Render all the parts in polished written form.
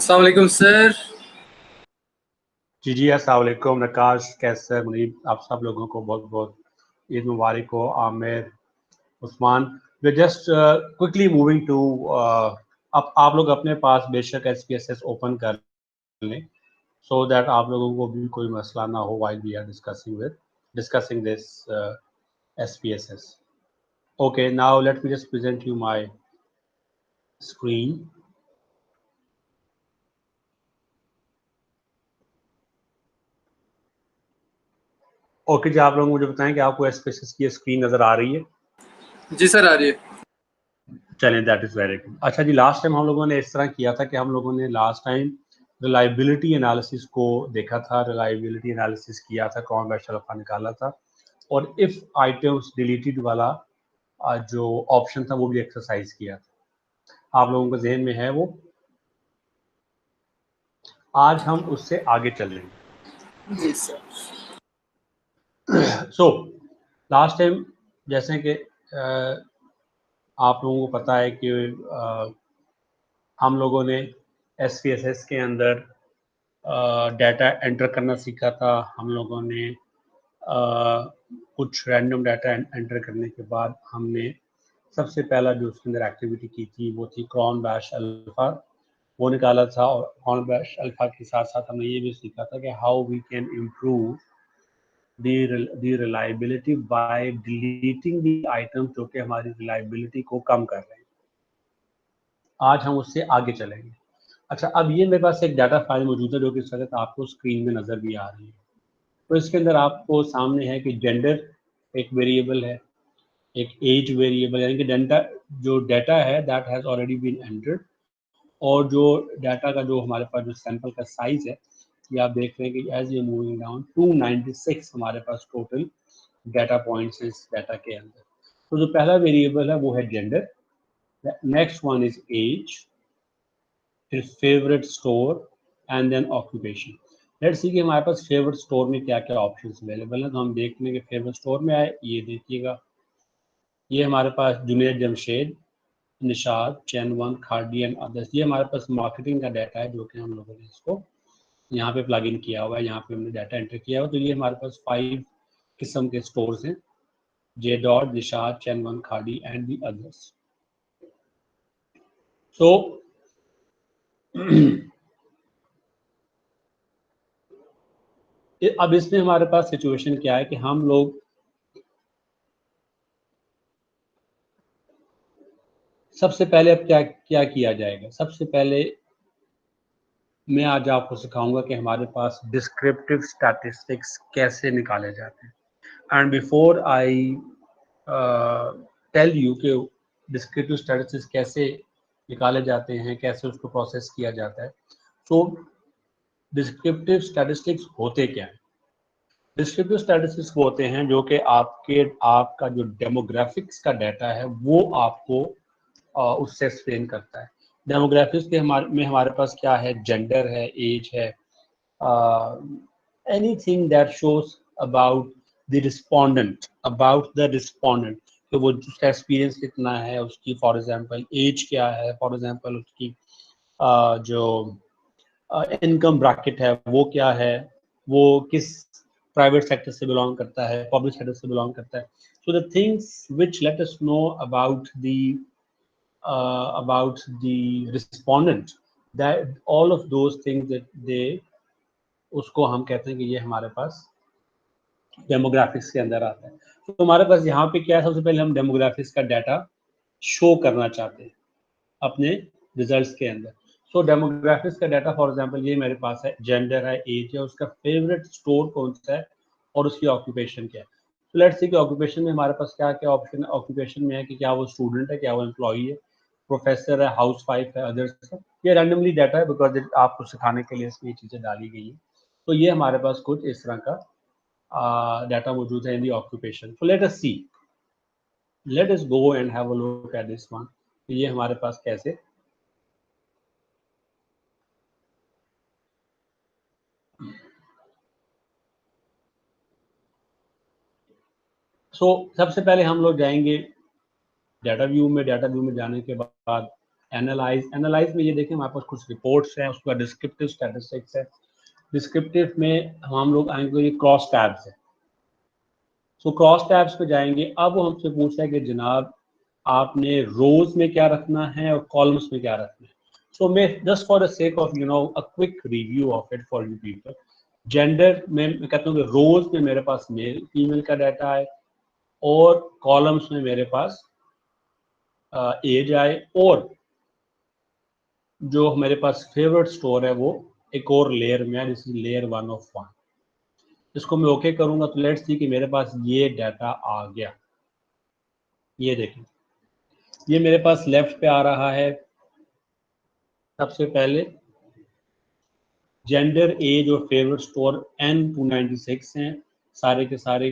अस्सलाम वालेकुम सर। जी अस्सलाम वालेकुम नकाश, कैसे मुनीब, आप सब लोगों को बहुत बहुत ईद मुबारक हो। आमिर, उस्मान, वे जस्ट क्विकली मूविंग टू, अब आप लोग अपने पास बेशक SPSS ओपन कर लें सो दैट आप लोगों को भी कोई मसला ना हो while we are discussing this SPSS। Okay, now let me just present you my screen. Okay जी, आप लोग मुझे बताएं कि आपको SPSS की स्क्रीन नज़र आ रही है? जी सर, आ रही है। चलें, दैट इज़ वेरी गुड। अच्छा जी, लास्ट टाइम हम लोगों ने इस तरह किया था कि हम लोगों ने लास्ट टाइम रिलायबिलिटी एनालिसिस को देखा था, रिलायबिलिटी एनालिसिस किया था, कौन बेस्ट अल्फा निकाला था, और इफ़ आइटम्स डिलीटेड वाला जो ऑप्शन था वो भी एक्सरसाइज किया था। आप लोगों के जहन में है वो? आज हम उससे आगे चलेंगे। जी सर। सो लास्ट टाइम जैसे कि आप लोगों को पता है कि हम लोगों ने SPSS के अंदर डाटा एंटर करना सीखा था। हम लोगों ने कुछ रैंडम डाटा एंटर करने के बाद हमने सबसे पहला जो उसके अंदर एक्टिविटी की थी वो थी क्रॉन बैश अल्फा, वो निकाला था। और क्रॉन बैश अल्फा के साथ साथ हमने ये भी सीखा था कि how we can improve the reliability by deleting the items जो कि हमारी रिलायबिलिटी को कम कर रहे हैं। आज हम उससे आगे चलेंगे। अच्छा, अब ये मेरे पास एक डाटा फाइल मौजूद है जो कि इस वक्त आपको स्क्रीन में नज़र भी आ रही है। तो इसके अंदर आपको सामने है कि जेंडर एक वेरिएबल है, एक एज वेरिएबल, यानी कि डाटा है that has already been entered, और जो डाटा का जो हमारे पास जो सैंपल का साइज है, ये आप देख रहे हैं कि एज यू मूविंग डाउन 296 हमारे पास टोटल डाटा पॉइंट्स हैं इस डाटा के अंदर। तो जो पहला वेरिएबल है वो है gender, next one is age, फिर favourite store and then occupation. Let's see कि हमारे पास फेवरेट स्टोर में क्या क्या ऑप्शंस अवेलेबल हैं। तो हम देख लेंगे फेवरेट स्टोर में आए, ये देखिएगा, ये हमारे पास जुनेद जमशेद, निशाद, चैनवन, खार्डी एंड अदर्स, ये हमारे पास मार्केटिंग का डाटा है जो कि हम लोगों ने इसको यहाँ पे प्लग इन किया हुआ है, यहाँ पे हमने डाटा एंटर किया हुआ। तो ये हमारे पास 5 किस्म के स्टोर्स हैं, J dot, Nishat, ChenOne, Khaadi and the others. So अब इसमें हमारे पास सिचुएशन क्या है कि हम लोग सबसे पहले अब क्या क्या किया जाएगा। सबसे पहले मैं आज आपको सिखाऊंगा कि हमारे पास डिस्क्रिप्टिव स्टैटिस्टिक्स कैसे निकाले जाते हैं। And before I tell you कि डिस्क्रिप्टिव स्टैटिस्टिक्स कैसे निकाले जाते हैं, कैसे उसको प्रोसेस किया जाता है, सो डिस्क्रिप्टिव स्टैटिस्टिक्स होते क्या हैं? डिस्क्रिप्टिव स्टैटिस्टिक्स होते हैं जो कि आपका जो डेमोग्राफिक्स का डाटा है वो आपको उससे एक्सप्लेन करता है। डेमोग्राफिक्स के में हमारे पास क्या है? जेंडर है, एज है, anything that shows about the respondent, तो वो उसका एक्सपीरियंस कितना है, उसकी फॉर एग्जांपल एज क्या है, फॉर एग्जांपल उसकी जो इनकम ब्रैकेट है वो क्या है, वो किस प्राइवेट सेक्टर से बिलोंग करता है, पब्लिक सेक्टर से बिलोंग करता है। So the things which let us know about the respondent, that all of those things that they, उसको हम कहते हैं कि ये हमारे पास डेमोग्राफिक्स के अंदर आता है। तो हमारे पास यहाँ पे क्या है, सबसे पहले हम डेमोग्राफिक्स का डाटा शो करना चाहते हैं अपने रिजल्ट्स के अंदर। सो डेमोग्राफिक्स का डाटा फॉर एग्जांपल ये मेरे पास है, जेंडर है, एज है, उसका फेवरेट स्टोर कौन सा है और उसकी ऑक्यूपेशन क्या है। तो लेट्स सी कि ऑक्यूपेशन में हमारे पास क्या क्या ऑप्शन है। ऑक्यूपेशन में है कि क्या वो स्टूडेंट है, क्या वो एम्प्लॉई है, प्रोफेसर है, हाउस वाइफ है, अदर्स है। ये रैंडमली डाटा है बिकॉज आपको सिखाने के लिए इसमें ये चीज़ें डाली गई हैं। तो ये हमारे पास कुछ इस तरह का डाटा मौजूद है in the occupation. So let us see, let us go and have a look at this one. ये हमारे पास कैसे सबसे पहले हम लोग जाएंगे डाटा व्यू में। डाटा व्यू में जाने के बाद एनालाइज में ये देखें हमारे पास कुछ रिपोर्ट्स हैं, उसके बाद डिस्क्रिप्टिव स्टैटिस्टिक्स है। डिस्क्रिप्टिव में हम लोग आएंगे, ये क्रॉस टैब्स है। सो क्रॉस टैब्स पे जाएंगे। अब वो हमसे पूछता है कि जनाब आपने रोज में क्या रखना है और कॉलम्स में क्या रखना है। सो मैं just for the sake of a quick review of it for you people, gender में मैं कहता हूँ कि रोज में मेरे पास मेल फीमेल का डाटा है और कॉलम्स में मेरे पास एज आए, और जो मेरे पास फेवरेट स्टोर है वो एक और लेयर में है, जिस लेयर 1 of 1। इसको मैं ओके करूंगा तो लेट्स सी कि मेरे पास ये डाटा आ गया। ये देखें, ये मेरे पास लेफ्ट पे आ रहा है। सबसे पहले जेंडर, एज और फेवरेट स्टोर N296 हैं। सारे के सारे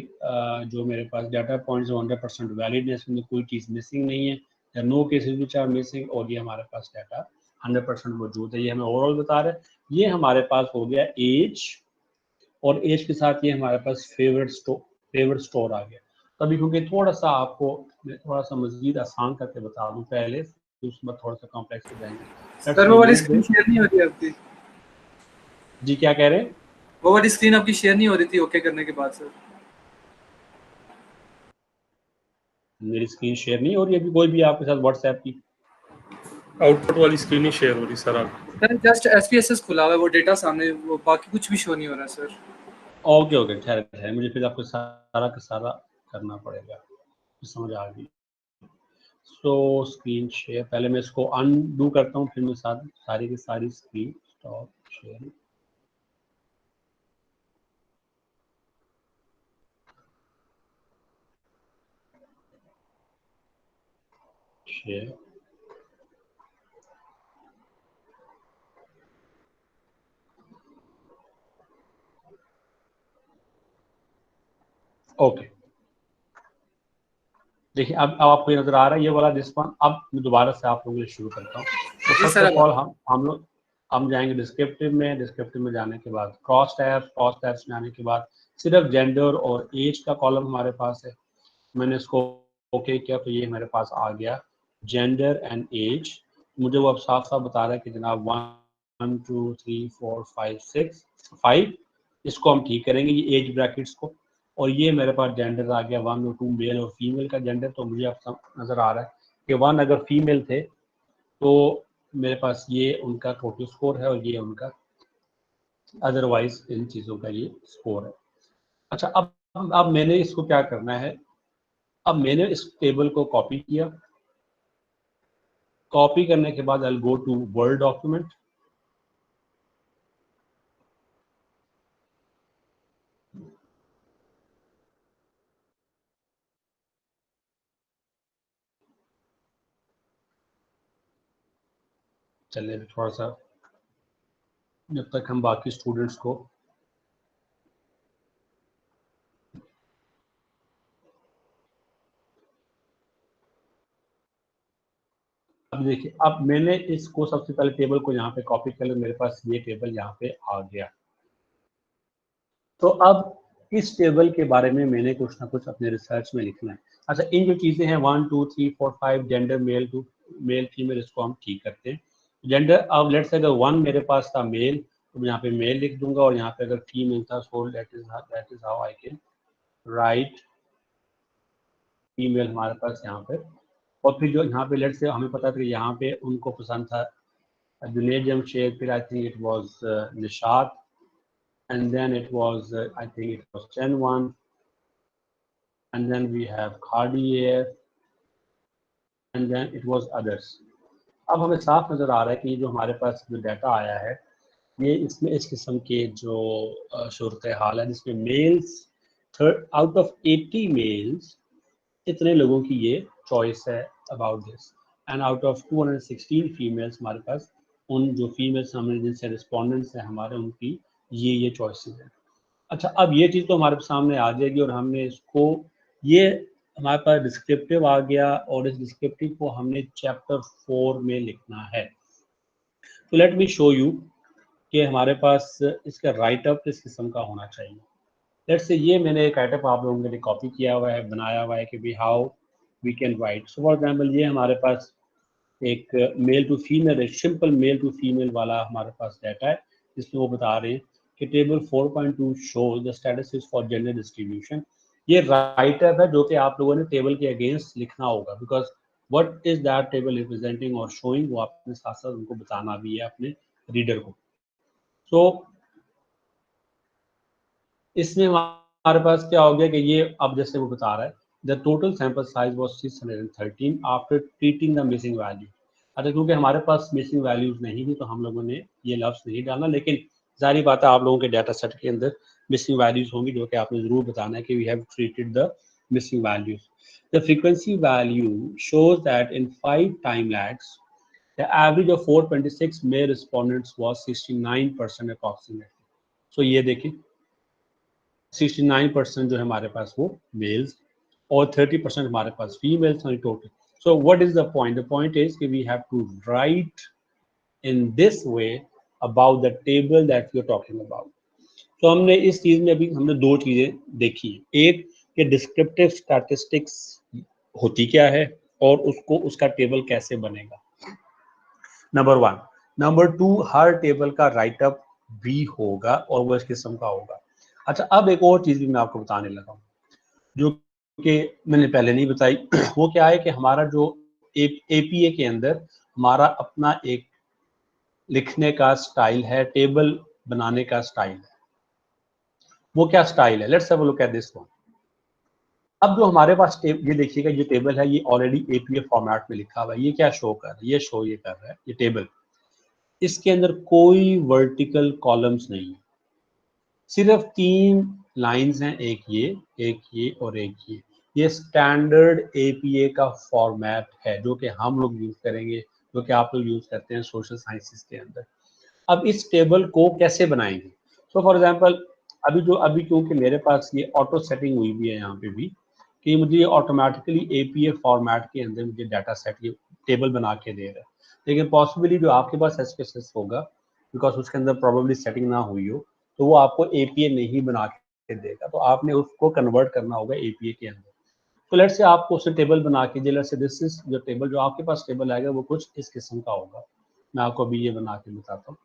जो मेरे पास डाटा पॉइंट्स 100% वैलिड है, इसमें कोई चीज़ मिसिंग नहीं है, no cases which are missing, और ये हमारे पास डाटा 100% मौजूद है। ये हमें ओवरऑल बता रहा है। ये हमारे पास हो गया एज, और एज के साथ ये हमारे पास फेवरेट स्टोर आ गया। तभी क्योंकि थोड़ा सा आपको मैं थोड़ा सा मजीद आसान करके बता दूं पहले, फिर उसके बाद थोड़ा सा कॉम्प्लेक्स हो जाएंगे। सर वो वाली स्क्रीन शेयर नहीं हो रही है आपकी? जी क्या कह रहे हैं? वो वाली स्क्रीन आपकी शेयर नहीं हो रही थी ओके करने के बाद सर? मेरी स्क्रीन शेयर नहीं हो रही अभी कोई भी आपके साथ व्हाट्सएप की? आउटपुट वाली स्क्रीन ही शेयर हो रही सर आप। सर जस्ट SPSS खुला हुआ है, वो डेटा सामने, वो बाकी कुछ भी शो नहीं हो रहा सर। ओके ओके, ठहरे मुझे फिर आपको सारा का सारा करना पड़ेगा, समझ आ गई। सो स्क्रीन शेयर, पहले मैं इसको अनडू करता हूँ, फिर मैं सारी की सारी screen stop share. Share okay, देखिए अब आपको ये नजर आ रहा है ये वाला दिस वन। अब मैं दोबारा से आप लोगों को शुरू करता हूँ। तो जी फर्स्ट सर। ऑफ ऑल हम जाएंगे डिस्क्रिप्टिव में जाने के बाद क्रॉस टैब्स में आने के बाद सिर्फ जेंडर और एज का कॉलम हमारे पास है। मैंने इसको ओके किया तो ये मेरे पास आ गया जेंडर एंड एज। मुझे वो अब साफ साफ बता रहा है कि जनाब 1 2 3 4 5 6 5, इसको हम ठीक करेंगे ये एज ब्रैकेट्स को। और ये मेरे पास जेंडर आ गया 1 और 2 मेल और फीमेल का जेंडर। तो मुझे अब नज़र आ रहा है कि 1 अगर फीमेल थे तो मेरे पास ये उनका टोटल स्कोर है और ये उनका अदरवाइज इन चीज़ों का ये स्कोर है। अच्छा, अब मैंने इसको क्या करना है, अब मैंने इस टेबल को कॉपी किया। कॉपी करने के बाद आई गो टू वर्ड डॉक्यूमेंट। चलिए थोड़ा सा जब तक हम बाकी स्टूडेंट्स को अब देखिए, अब मैंने इसको सबसे पहले टेबल को यहाँ पे कॉपी कर लिया, मेरे पास ये टेबल यहाँ पे आ गया। तो अब इस टेबल के बारे में मैंने कुछ ना कुछ अपने रिसर्च में लिखना है। अच्छा, इन जो चीज़ें हैं 1 2 3 4 5 जेंडर मेल फीमेल, इसको हम ठीक करते हैं। जेंडर, अब लेट्स से अगर 1 मेरे पास था मेल तो मैं यहाँ पे मेल लिख दूंगा, और यहाँ पे अगर फीमेल था so that is how I can write female हमारे पास यहाँ पे। और फिर जो यहाँ पे लेट्स से हमें पता था कि यहाँ पे उनको पसंद था जुनेद जमशेद, फिर I think it was Nishat, and then it was I think it was Chen1, and then we have Cardiac, and then it was others. अब हमें साफ नज़र आ रहा है कि ये जो हमारे पास जो डाटा आया है ये इसमें इस किस्म के जो सूरत हाल है जिसमें मेल्स आउट ऑफ 80 मेल्स इतने लोगों की ये चॉइस है about this, and out of 216 females हमारे पास उन जो फीमेल्स हमें जिनसे रिस्पोंडेंट्स हैं हमारे उनकी ये चॉइसेस हैं। अच्छा, अब ये चीज़ तो हमारे सामने आ जाएगी और हमने इसको, ये हमारे पास डिस्क्रिप्टिव आ गया और इस डिस्क्रिप्टिव को हमने चैप्टर 4 में लिखना है। तो लेट मी शो यू कि हमारे पास इसका राइट अप किस किस्म का होना चाहिए। लेट्स से ये मैंने एक राइट अप आप लोगों के लिए कॉपी किया हुआ है, बनाया हुआ है कि भी how we can write. So for example ये हमारे पास एक मेल टू फीमेल, एक सिंपल मेल टू फीमेल वाला हमारे पास डाटा है, जिसमें वो बता रहे हैं कि table 4.2 show the statistics for gender distribution. ये राइट अप है जो कि आप लोगों ने टेबल के अगेंस्ट लिखना होगा, because what is that table representing और शोइंग, वो आपने साथ साथ उनको बताना भी है अपने रीडर को। सो इसमें हमारे पास क्या हो गया कि ये अब जैसे वो बता रहा है the total sample size was 613 after treating the missing value. अच्छा, क्योंकि हमारे पास मिसिंग वैल्यूज नहीं थी तो हम लोगों ने ये लफ्ज नहीं डाला, लेकिन जारी बात है आप लोगों के डाटा सेट के अंदर मिसिंग वैल्यूज होंगी जो कि आपने जरूर बताना है कि we have treated the missing values. The frequency value shows that in 5 time lags the average of 426 male respondents was 69% approximately। so ये देखिए 69% जो है हमारे पास वो मेल्स और 30% हमारे पास फीमेल्स हैं total. So what is the point? The point is कि we have to write in this way about the table that we are talking about. तो हमने इस चीज में अभी हमने दो चीजें देखी है, एक कि डिस्क्रिप्टिव स्टैटिस्टिक्स होती क्या है और उसको उसका टेबल कैसे बनेगा, नंबर वन। नंबर टू, हर टेबल का राइट अप भी होगा और वो इस किस्म का होगा। अच्छा, अब एक और चीज भी मैं आपको बताने लगा हूँ जो कि मैंने पहले नहीं बताई। वो क्या है कि हमारा जो एपीए के अंदर हमारा अपना एक लिखने का स्टाइल है, टेबल बनाने का स्टाइल है। वो क्या स्टाइल है? Let's have a look at this one. अब जो हमारे पास ये देखिएगा, ये टेबल है, ये ऑलरेडी एपीए फॉर्मेट में लिखा हुआ है। ये क्या शो कर रहा है? ये शो ये कर रहा है, ये टेबल, इसके अंदर कोई वर्टिकल कॉलम्स नहीं है, सिर्फ 3 लाइंस हैं, एक ये और एक ये स्टैंडर्ड एपीए का फॉर्मेट है जो कि हम लोग यूज करेंगे, जो कि आप लोग यूज करते हैं सोशल साइंसेस के अंदर। अब इस टेबल को कैसे बनाएंगे? तो फॉर एग्जांपल अभी क्योंकि मेरे पास ये ऑटो सेटिंग हुई भी है यहाँ पे भी कि मुझे ऑटोमेटिकली एपीए फॉर्मेट के अंदर मुझे डाटा सेट ये टेबल बना के दे रहा है, लेकिन पॉसिबली जो आपके पास एसपीएसएस होगा, बिकॉज उसके अंदर प्रोबेबली सेटिंग ना हुई हो, तो वो आपको एपीए नहीं बना के देगा, तो आपने उसको कन्वर्ट करना होगा एपीए के अंदर। तो लेट्स से आपको उसे टेबल बना के लेट्स से दिस इज जो टेबल जो आपके पास टेबल आएगा वो कुछ इस किस्म का होगा। मैं आपको अभी ये बना के बताता हूँ।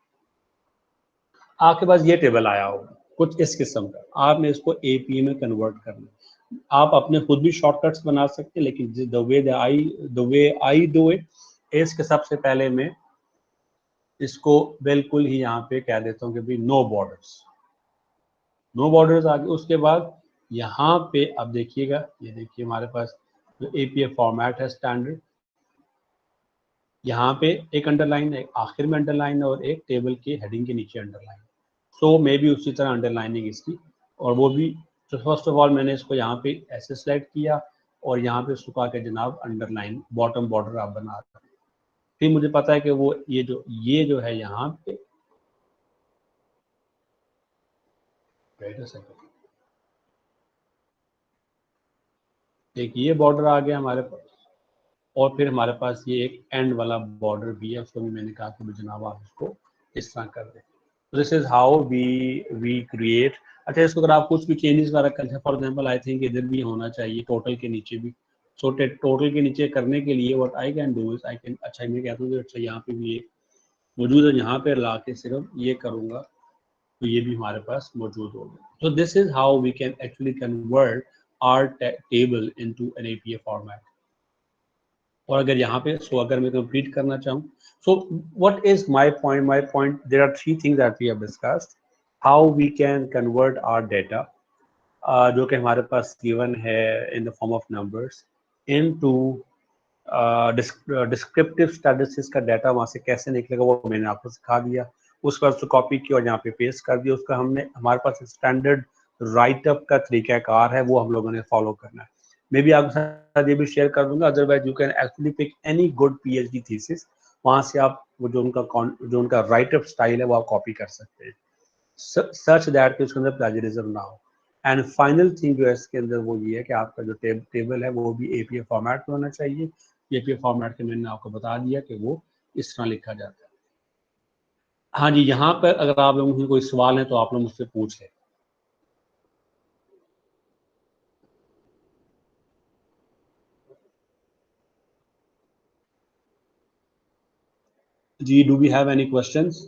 आपके पास ये टेबल आया होगा कुछ इस किस्म का, आपने इसको एपीए में कन्वर्ट करना। आप अपने खुद भी शॉर्टकट्स बना सकते हैं, लेकिन the way I do it is के सबसे पहले मैं इसको बिल्कुल ही यहाँ पे कह देता हूँ कि भाई नो बॉर्डर्स आ गए। उसके बाद यहाँ पे अब देखिएगा, ये देखिए हमारे पास जो एपीए फॉर्मेट है स्टैंडर्ड, यहाँ पे एक अंडरलाइन है, आखिर में अंडरलाइन और एक टेबल के हेडिंग के नीचे अंडरलाइन। सो मे भी उसी तरह अंडरलाइनिंग इसकी, और वो भी तो फर्स्ट ऑफ ऑल मैंने इसको यहाँ पे ऐसे सेलेक्ट किया और यहाँ पे सुखा के जनाब अंडरलाइन बॉटम बॉर्डर आप बना रहे हैं। फिर मुझे पता है कि वो ये जो है यहाँ पे, वेट अ सेकंड, एक ये बॉर्डर आ गया हमारे पास और फिर हमारे पास ये एक एंड वाला बॉर्डर भी है, उसको भी मैंने कहा कि जनाब आप इसको इस तरह कर दें। This is how we create. अच्छा, इसको अगर आप कुछ भी चेंजेस वगैरह करते हैं, फॉर एग्जांपल आई थिंक इधर भी होना चाहिए टोटल के नीचे भी। सो टोटल के नीचे करने के लिए what I can do is I can, अच्छा मैं कहता हूँ अच्छा यहाँ पे भी एक मौजूद है, यहाँ पे ला के सिर्फ ये करूँगा तो ये भी हमारे पास मौजूद होगा। So this is how we can actually convert our table into an APA format. और अगर यहाँ पे अगर मैं कंप्लीट करना चाहूँ, so what is my point there are 3 things that we have discussed, how we can convert our data जो कि हमारे पास गिवन है in the form of numbers into descriptive statistics का डाटा वहाँ से कैसे निकलेगा वो मैंने आपको सिखा दिया। उसके बाद उसको कॉपी किया और यहाँ पे पेस्ट कर दिया। उसका हमारे पास स्टैंडर्ड राइटअप का तरीकाकार है, वो हम लोगों ने फॉलो करना है। मैं भी आपके साथ ये भी शेयर कर दूंगा, otherwise you can actually pick any good PhD thesis, वहाँ से आप वो जो उनका राइटअप स्टाइल है वो आप कॉपी कर सकते हैं, सच दैट कि उसके अंदर प्लेजरिज्म ना हो। एंड फाइनल थिंग जो है इसके अंदर वो ये है कि आपका जो टेबल है वो भी एपीए फॉर्मेट में होना चाहिए। एपीए फॉर्मेट के मैंने आपको बता दिया कि वो इस तरह लिखा जाता है। हाँ जी, यहाँ पर अगर आप लोगों के कोई सवाल है तो आप लोग मुझसे पूछ लें। जी, do we have any questions?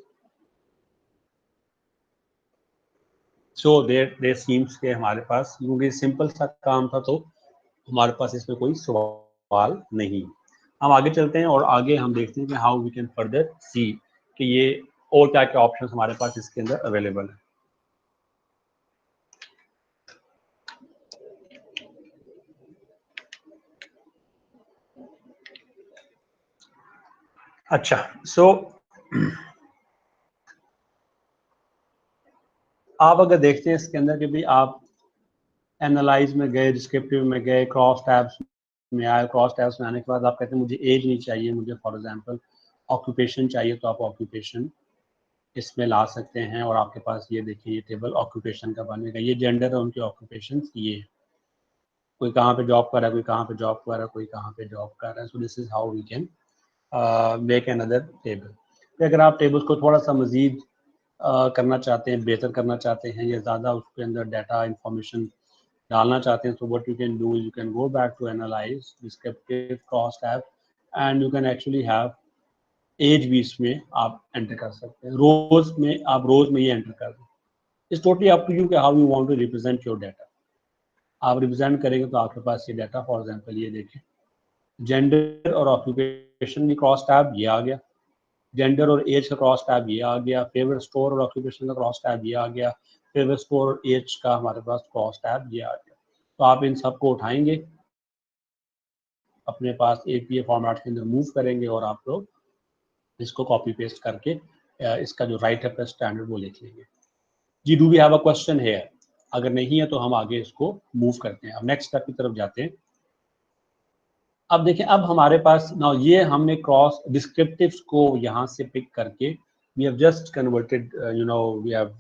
So there seems के हमारे पास, क्योंकि सिंपल सा काम था तो हमारे पास इसमें कोई सवाल नहीं। हम आगे चलते हैं और आगे हम देखते हैं कि हाउ वी कैन फर्दर सी कि ये और क्या क्या ऑप्शन हमारे पास इसके अंदर अवेलेबल है। अच्छा, सो आप अगर देखते हैं इसके अंदर कि भाई आप एनालाइज में गए, डिस्क्रिप्टिव में गए, क्रॉस टैब्स में आए, क्रॉस टैब्स में आने के बाद आप कहते हैं मुझे एज नहीं चाहिए, मुझे फॉर एग्जांपल ऑक्यूपेशन चाहिए, तो आप ऑक्यूपेशन इसमें ला सकते हैं और आपके पास ये देखिए ये टेबल ऑक्यूपेशन का बनेगा। ये जेंडर है उनके ऑक्यूपेशन ये है, कोई कहाँ पे जॉब कर रहा है, कोई कहाँ पे जॉब कर रहा है, कोई कहाँ पे जॉब कर रहा है। So this is how we can make another table. तो अगर आप टेबल्स को थोड़ा सा मजीद करना चाहते हैं, बेहतर करना चाहते हैं या ज़्यादा उसके अंदर डाटा इंफॉर्मेशन डालना चाहते हैं, तो what you can do, you can go back to analyse, descriptive, cross tab, and you can actually have age भी इसमें आप एंटर कर सकते हैं। रोज में आप रोज में ये एंटर कर दें। It's totally up to you कि how you want to represent your data. आप रिप्रेजेंट करेंगे तो आपके पास ये डाटा, फॉर एग्जांपल ये देखिए जेंडर और ऑक्यूपेशन की क्रॉस टैब ये आ गया, जेंडर और एज का क्रॉस टैब ये आ गया, फेवरेट स्टोर और ऑक्यूपेशन का क्रॉस टैब ये आ गया, फेवरेट स्टोर और एज का हमारे पास क्रॉस टैब ये आ गया। तो आप इन सबको उठाएंगे, अपने पास एपीए फॉर्मेट के अंदर मूव करेंगे और आप लोग इसको कॉपी पेस्ट करके इसका जो राइट है स्टैंडर्ड वो लिख लेंगे। जी, do we have a question here? अगर नहीं है तो हम आगे इसको मूव करते हैं। अब नेक्स्ट स्टेप की तरफ जाते हैं। अब देखें, अब हमारे पास ना ये हमने क्रॉस डिस्क्रिप्टिव्स को यहाँ से पिक करके we have just converted, you know we have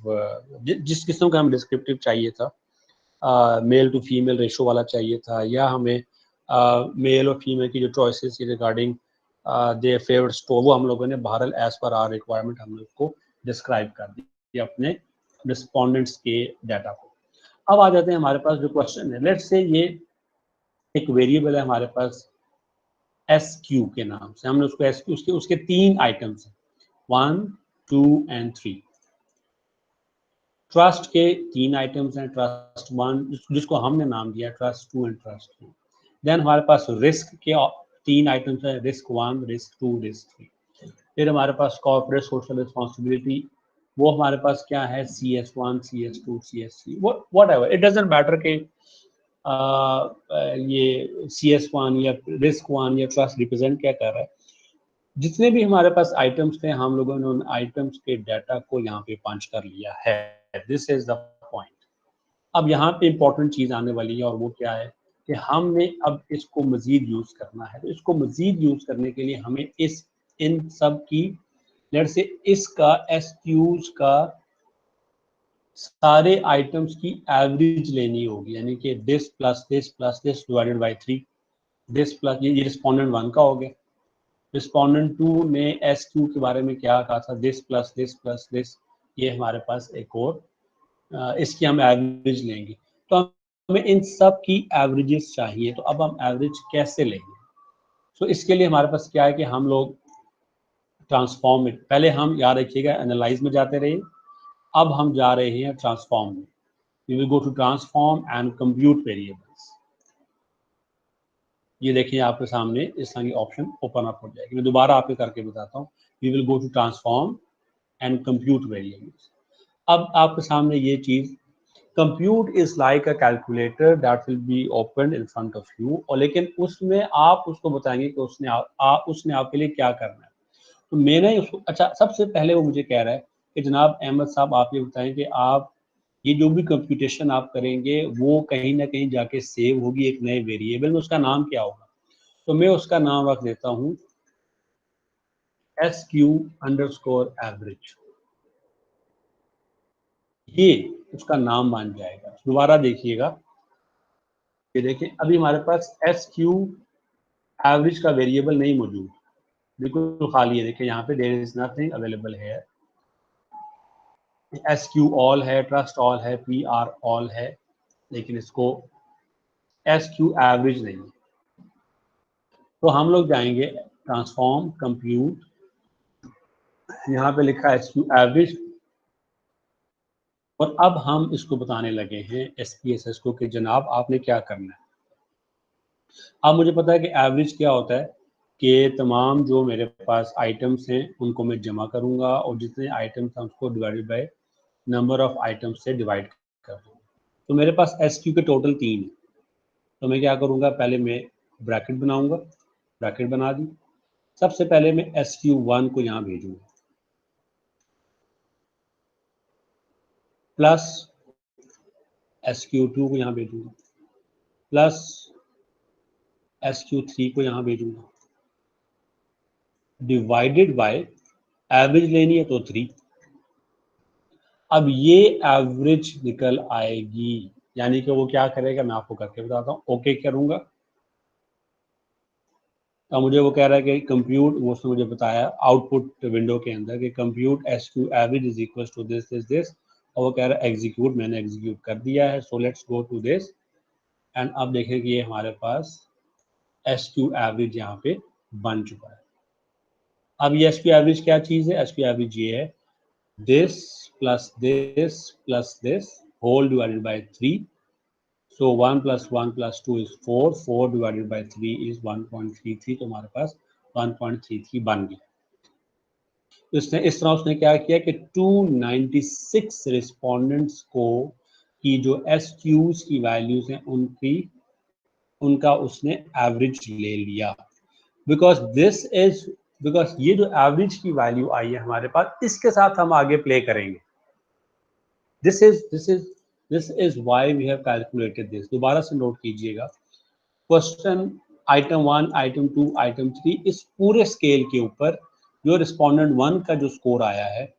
जिस किस्म का हमें डिस्क्रिप्टिव चाहिए था, मेल टू फीमेल रेशो वाला चाहिए था, या हमें मेल और फीमेल की जो चॉइसेस रिगार्डिंग दे फेवरेट स्टोर, वो हम लोगों ने बहरहाल एज पर आर रिक्वायरमेंट हमने उसको डिस्क्राइब कर दी अपने रिस्पोंडेंट्स के डाटा को। अब आ जाते हैं हमारे पास जो क्वेश्चन है, लेट्स से ये एक वेरिएबल है हमारे पास SQ के नाम से, हमने उसको SQ, उसके 3 आइटम्स हैं 1, 2 एंड 3। ट्रस्ट के 3 आइटम्स हैं, ट्रस्ट 1 जिसको हमने नाम दिया ट्रस्ट 2 एंड ट्रस्ट 3। देन हमारे पास रिस्क के 3 आइटम्स हैं, रिस्क 1, रिस्क 2, रिस्क 3। फिर हमारे पास कॉर्पोरेट सोशल रिस्पॉन्सिबिलिटी, वो हमारे पास क्या है CS1, CS2, CS3, what ever, it doesn't matter के ये CS1 या रिस्क 1 या ट्रस्ट रिप्रेजेंट क्या कर रहा है। जितने भी हमारे पास आइटम्स थे, हम लोगों ने उन आइटम्स के डाटा को यहाँ पे पंच कर लिया है। This is the point. अब यहाँ पे इंपॉर्टेंट चीज आने वाली है और वो क्या है कि हमने अब इसको मजीद यूज करना है। तो इसको मजीद यूज करने के लिए हमें इन सब की लेट से इसका SQs का सारे आइटम्स की एवरेज लेनी होगी, यानी कि this plus this plus this divided by 3, this plus ये रिस्पोंडेंट 1 का हो गया। रिस्पोंडेंट 2 ने SQ के बारे में क्या कहा था, this plus this plus this, ये हमारे पास एक और इसकी हम एवरेज लेंगे। तो हमें इन सब की एवरेजेस चाहिए, तो अब हम एवरेज कैसे लेंगे? तो इसके लिए हमारे पास क्या है कि हम लोग ट्रांसफॉर्म में, पहले हम याद रखिएगा एनालाइज में जाते रहे, अब हम जा रहे हैं ट्रांसफॉर्म में। We will go to transform and compute variables. ये देखिए आपके सामने इस तरह की ऑप्शन ओपन अप हो जाएगी। मैं दोबारा आपको करके बताता हूँ। We will go to transform and compute variables. अब आपके सामने ये चीज, compute is like a calculator that will be open in front of you, और लेकिन उसमें आप उसको बताएंगे कि उसने आपके लिए क्या करना है। तो मैंने उसको, अच्छा सबसे पहले वो मुझे कह रहा है कि जनाब अहमद साहब आप ये बताएं कि आप ये जो भी कंप्यूटेशन आप करेंगे वो कहीं ना कहीं जाके सेव होगी एक नए वेरिएबल में, उसका नाम क्या होगा? तो मैं उसका नाम रख देता हूँ SQ_average। ये उसका नाम बन जाएगा। दोबारा देखिएगा, ये देखें अभी हमारे पास SQ एवरेज का वेरिएबल नहीं मौजूद, बिल्कुल खाली है। देखिए यहाँ पे देयर इज नथिंग अवेलेबल है। SQ ऑल है, ट्रस्ट ऑल है, PR ऑल है, लेकिन इसको SQ एवरेज नहीं है। तो हम लोग जाएंगे ट्रांसफॉर्म कंप्यूट यहाँ पे लिखा है SQ एवरेज, और अब हम इसको बताने लगे हैं SPSS को कि जनाब आपने क्या करना है। अब मुझे पता है कि एवरेज क्या होता है कि तमाम जो मेरे पास आइटम्स हैं उनको मैं जमा करूंगा और जितने आइटम्स हैं उसको divided by number of items से डिवाइड कर दूंगा। तो मेरे पास SQ के टोटल 3 है, तो मैं क्या करूंगा, पहले मैं ब्रैकेट बनाऊंगा, ब्रैकेट बना दी। सबसे पहले मैं SQ1 को यहाँ भेजूंगा प्लस SQ2 को यहाँ भेजूंगा प्लस SQ3 को यहाँ भेजूंगा, डिवाइडेड बाय एवरेज लेनी है तो 3। अब ये एवरेज निकल आएगी, यानी कि वो क्या करेगा मैं आपको करके बताता हूँ। ओके करूंगा, अब मुझे वो कह रहा है कि कंप्यूट, वो उसने मुझे बताया आउटपुट विंडो के अंदर कि compute SQ average is equal to this, और वो कह रहा है एग्जीक्यूट, मैंने एग्जीक्यूट कर दिया है। So let's go to this end अब देखें कि ये हमारे पास SQ एवरेज यहाँ पे बन चुका है। अब ये SQ एवरेज क्या चीज़ है? SQ एवरेज ये है this plus this whole divided by 3. So 1 plus 1 plus 2 is 4. 4 divided by 3 is 1.33. तो हमारे पास 1.33 बन गया। तो इसने इस तरह उसने क्या किया कि 296 रिस्पोंडेंट्स को की जो SQs की वैल्यूज हैं उनका उसने एवरेज ले लिया। बिकॉज ये जो एवरेज की वैल्यू आई है हमारे पास, इसके साथ हम आगे प्ले करेंगे। This is why we have calculated this. दोबारा से नोट कीजिएगा, क्वेश्चन आइटम 1, आइटम 2, आइटम 3, इस पूरे स्केल के ऊपर जो रिस्पोंडेंट 1 का जो स्कोर आया है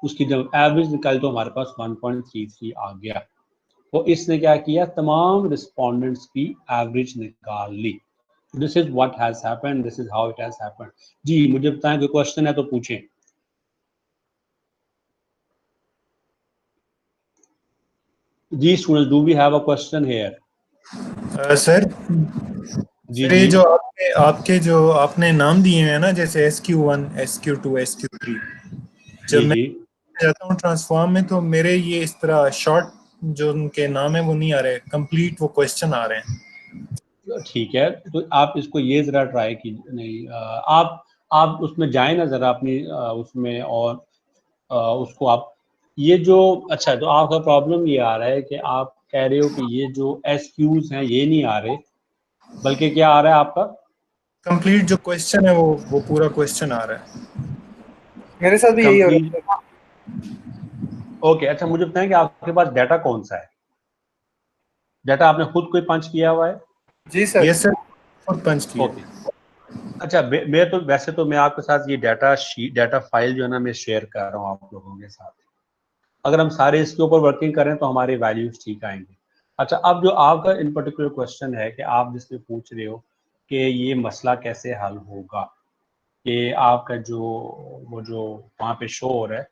उसकी जब एवरेज निकाली तो हमारे पास 1.33 आ गया। तो इसने क्या किया, तमाम रिस्पोंडेंट्स की एवरेज निकाल ली। This is what has happened, this is how it has happened. जी मुझे बताएं, कोई क्वेश्चन है तो पूछें। जी students, do we have a question here? Sir जी सर ये जी जो आपके जो आपने नाम दिए हैं ना, जैसे SQ1, SQ2, SQ3, जब जी मैं जी जाता हूँ ट्रांसफॉर्म में तो मेरे ये इस तरह शॉर्ट जो उनके नाम है वो नहीं आ रहे, कंप्लीट वो क्वेश्चन आ रहे हैं। ठीक है, तो आप इसको ये जरा ट्राई कीजिए। नहीं आप उसमें जाए ना जरा अपनी उसमें, और उसको आप ये जो, अच्छा तो आपका प्रॉब्लम ये आ रहा है कि आप कह रहे हो कि ये जो SQs हैं ये नहीं आ रहे, बल्कि क्या आ रहा है आपका? कंप्लीट जो क्वेश्चन है वो पूरा क्वेश्चन आ रहा है। मेरे साथ भी यही हो रहा है। ओके, अच्छा मुझे बताएं कि आपके पास डाटा कौन सा है? डाटा आपने खुद कोई पंच किया हुआ है? जी सर। ये सर खुद पंच किया। ओके, अच्छा मैं तो वैसे तो मैं आपके साथ ये डाटा फाइल जो है ना मैं शेयर कर रहा हूँ आप लोगों के साथ। अगर हम सारे इसके ऊपर वर्किंग करें तो हमारे वैल्यूज ठीक आएंगे। अच्छा, अब जो आपका इन पर्टिकुलर क्वेश्चन है कि आप जिसमें पूछ रहे हो कि ये मसला कैसे हल होगा, कि आपका जो वो जो वहाँ पे शो हो रहा है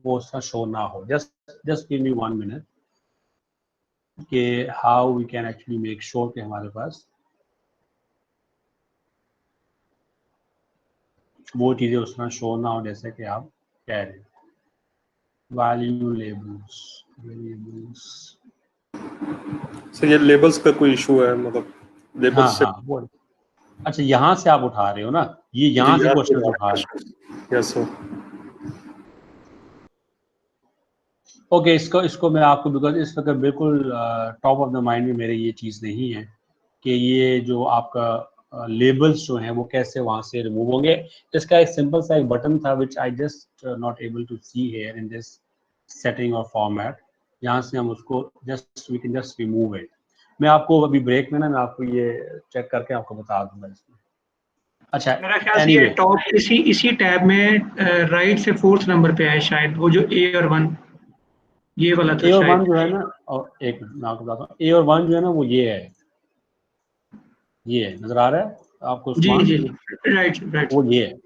वो उसका शो ना हो। जस्ट गिव मी 1 मिनट कि how we can actually make sure कि हमारे पास वो चीज़ें उस तरह शो ना हो जैसे कि आप कह रहे हो। वैल्यू लेबल्स सर ये लेबल्स का कोई इशू है, मतलब लेबल्स से? हाँ वो, अच्छा यहाँ से आप उठा रहे हो ना, ये यहाँ से क्वेश्चन उठा रहे हो। Yes sir. ओके, इसको मैं आपको, बिकॉज इस वक्त बिल्कुल टॉप ऑफ द माइंड में मेरे ये चीज़ नहीं है कि ये जो आपका लेबल्स जो हैं वो कैसे वहाँ से रिमूव होंगे। इसका एक सिंपल सा एक बटन था which I just not able to see here in this setting और फॉर्मेट। यहाँ से हम उसको we can just remove it. मैं आपको अभी ब्रेक में ना मैं आपको ये चेक करके आपको बता दूंगा इसमें। अच्छा, मेरा ख्याल से ये एनीवे टॉप इसी टैब में राइट से 4th नंबर पे है शायद, वो जो A और 1 ये वाला था ए और शायद। 1 जो है ना, और एक मैं आपको बताता हूँ, ए और 1 जो है ना वो ये है, ये है, नजर आ रहा है आपको जी उस्मान? जी राइट राइट। वो ये है।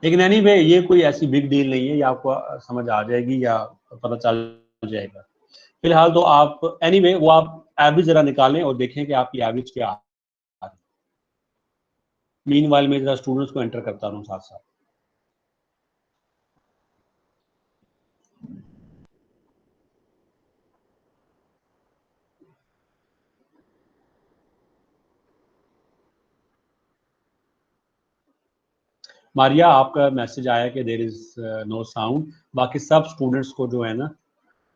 लेकिन एनीवे ये कोई ऐसी बिग डील नहीं है, ये आपको समझ आ जाएगी या पता चल जाएगा। फिलहाल तो आप एनीवे वो आप एवरेज जरा निकालें और देखें कि आपकी एवरेज क्या आ रही है। मीनवाइल मैं जरा स्टूडेंट्स को एंटर करता रहूँ साथ साथ। मारिया, आपका मैसेज आया कि देयर इज नो साउंड। बाकी सब स्टूडेंट्स को जो है ना,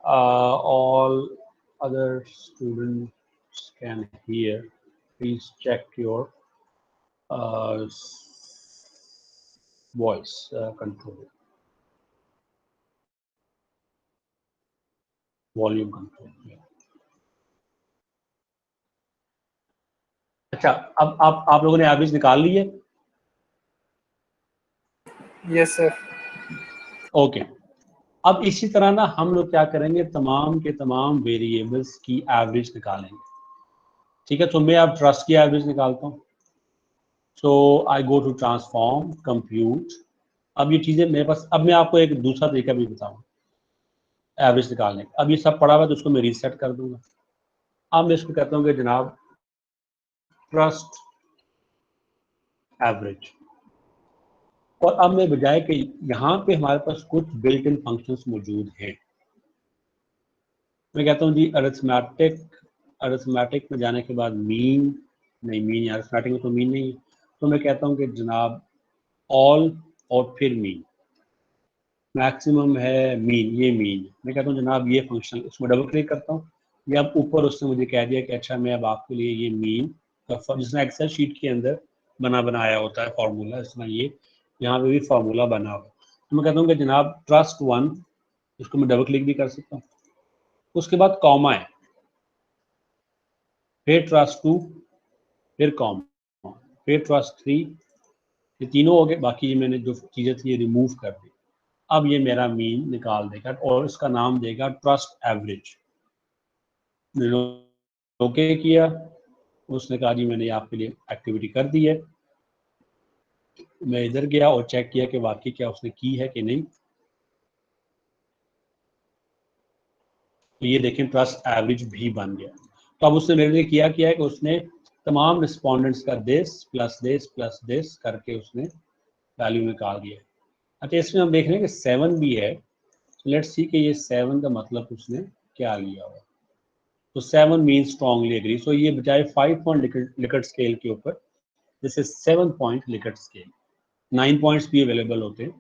all other students can hear, please check your voice control, volume control. अच्छा, अब आप लोगों ने एवरेज निकाल ली है? Yes sir. ओके, अब इसी तरह ना हम लोग क्या करेंगे, तमाम के तमाम वेरिएबल्स की एवरेज निकालेंगे। ठीक है, तो मैं अब ट्रस्ट की एवरेज निकालता हूँ। So I go to transform compute. अब ये चीज़ें मेरे पास, अब मैं आपको एक दूसरा तरीका भी बताऊँ एवरेज निकालने का। अब ये सब पड़ा हुआ है तो उसको मैं रीसेट कर दूंगा। अब मैं इसको कहता हूँ कि जनाब ट्रस्ट एवरेज, और अब मैं बजाय कि यहाँ पे हमारे पास कुछ बिल्ट इन फंक्शंस मौजूद हैं, मैं कहता हूँ जी अरिथमेटिक में जाने के बाद मीन, नहीं मीन, अरिथमेटिक में तो मीन नहीं है, तो मैं कहता हूँ कि जनाब ऑल और फिर मीन, मैक्सिमम है मीन, ये मीन, मैं कहता हूँ जनाब ये फंक्शन, इसमें डबल क्लिक करता हूँ। ये अब ऊपर उसने मुझे कह दिया कि अच्छा मैं अब आपके लिए ये मीन का, जिसमें एक्सेल शीट के अंदर बनाया होता है फार्मूला, इसमें ये यहाँ पे भी फार्मूला बना हुआ है। तो मैं कहता हूँ कि जनाब ट्रस्ट 1, इसको मैं डबल क्लिक भी कर सकता हूँ। उसके बाद कॉमा है, फिर ट्रस्ट 2, फिर कॉमा, फिर ट्रस्ट 3, ये तीनों हो गए। बाकी ये मैंने जो चीज़ें थी ये रिमूव कर दी। अब ये मेरा मीन निकाल देगा और इसका नाम देगा ट्रस्ट एवरेज। मैंने ओके किया, उसने कहा जी मैंने आपके लिए एक्टिविटी कर दी है। मैं इधर गया और चेक किया कि वाकई क्या उसने की है कि नहीं। तो ये देखें ट्रस्ट एवरेज भी बन गया। तो अब उसने मेरे लिए किया है कि उसने तमाम रिस्पोंडेंट्स का this plus this plus this करके उसने वैल्यू निकाल दिया। अच्छा, इसमें हम देख रहे हैं कि 7 भी है। लेट्स सी कि ये 7 का मतलब उसने क्या लिया हुआ। तो 7 मीन स्ट्रांगली एग्री। सो ये बजाय 5 पॉइंट लिकर्ट स्केल के ऊपर this is 7 point Likert scale. 9 points भी अवेलेबल होते हैं।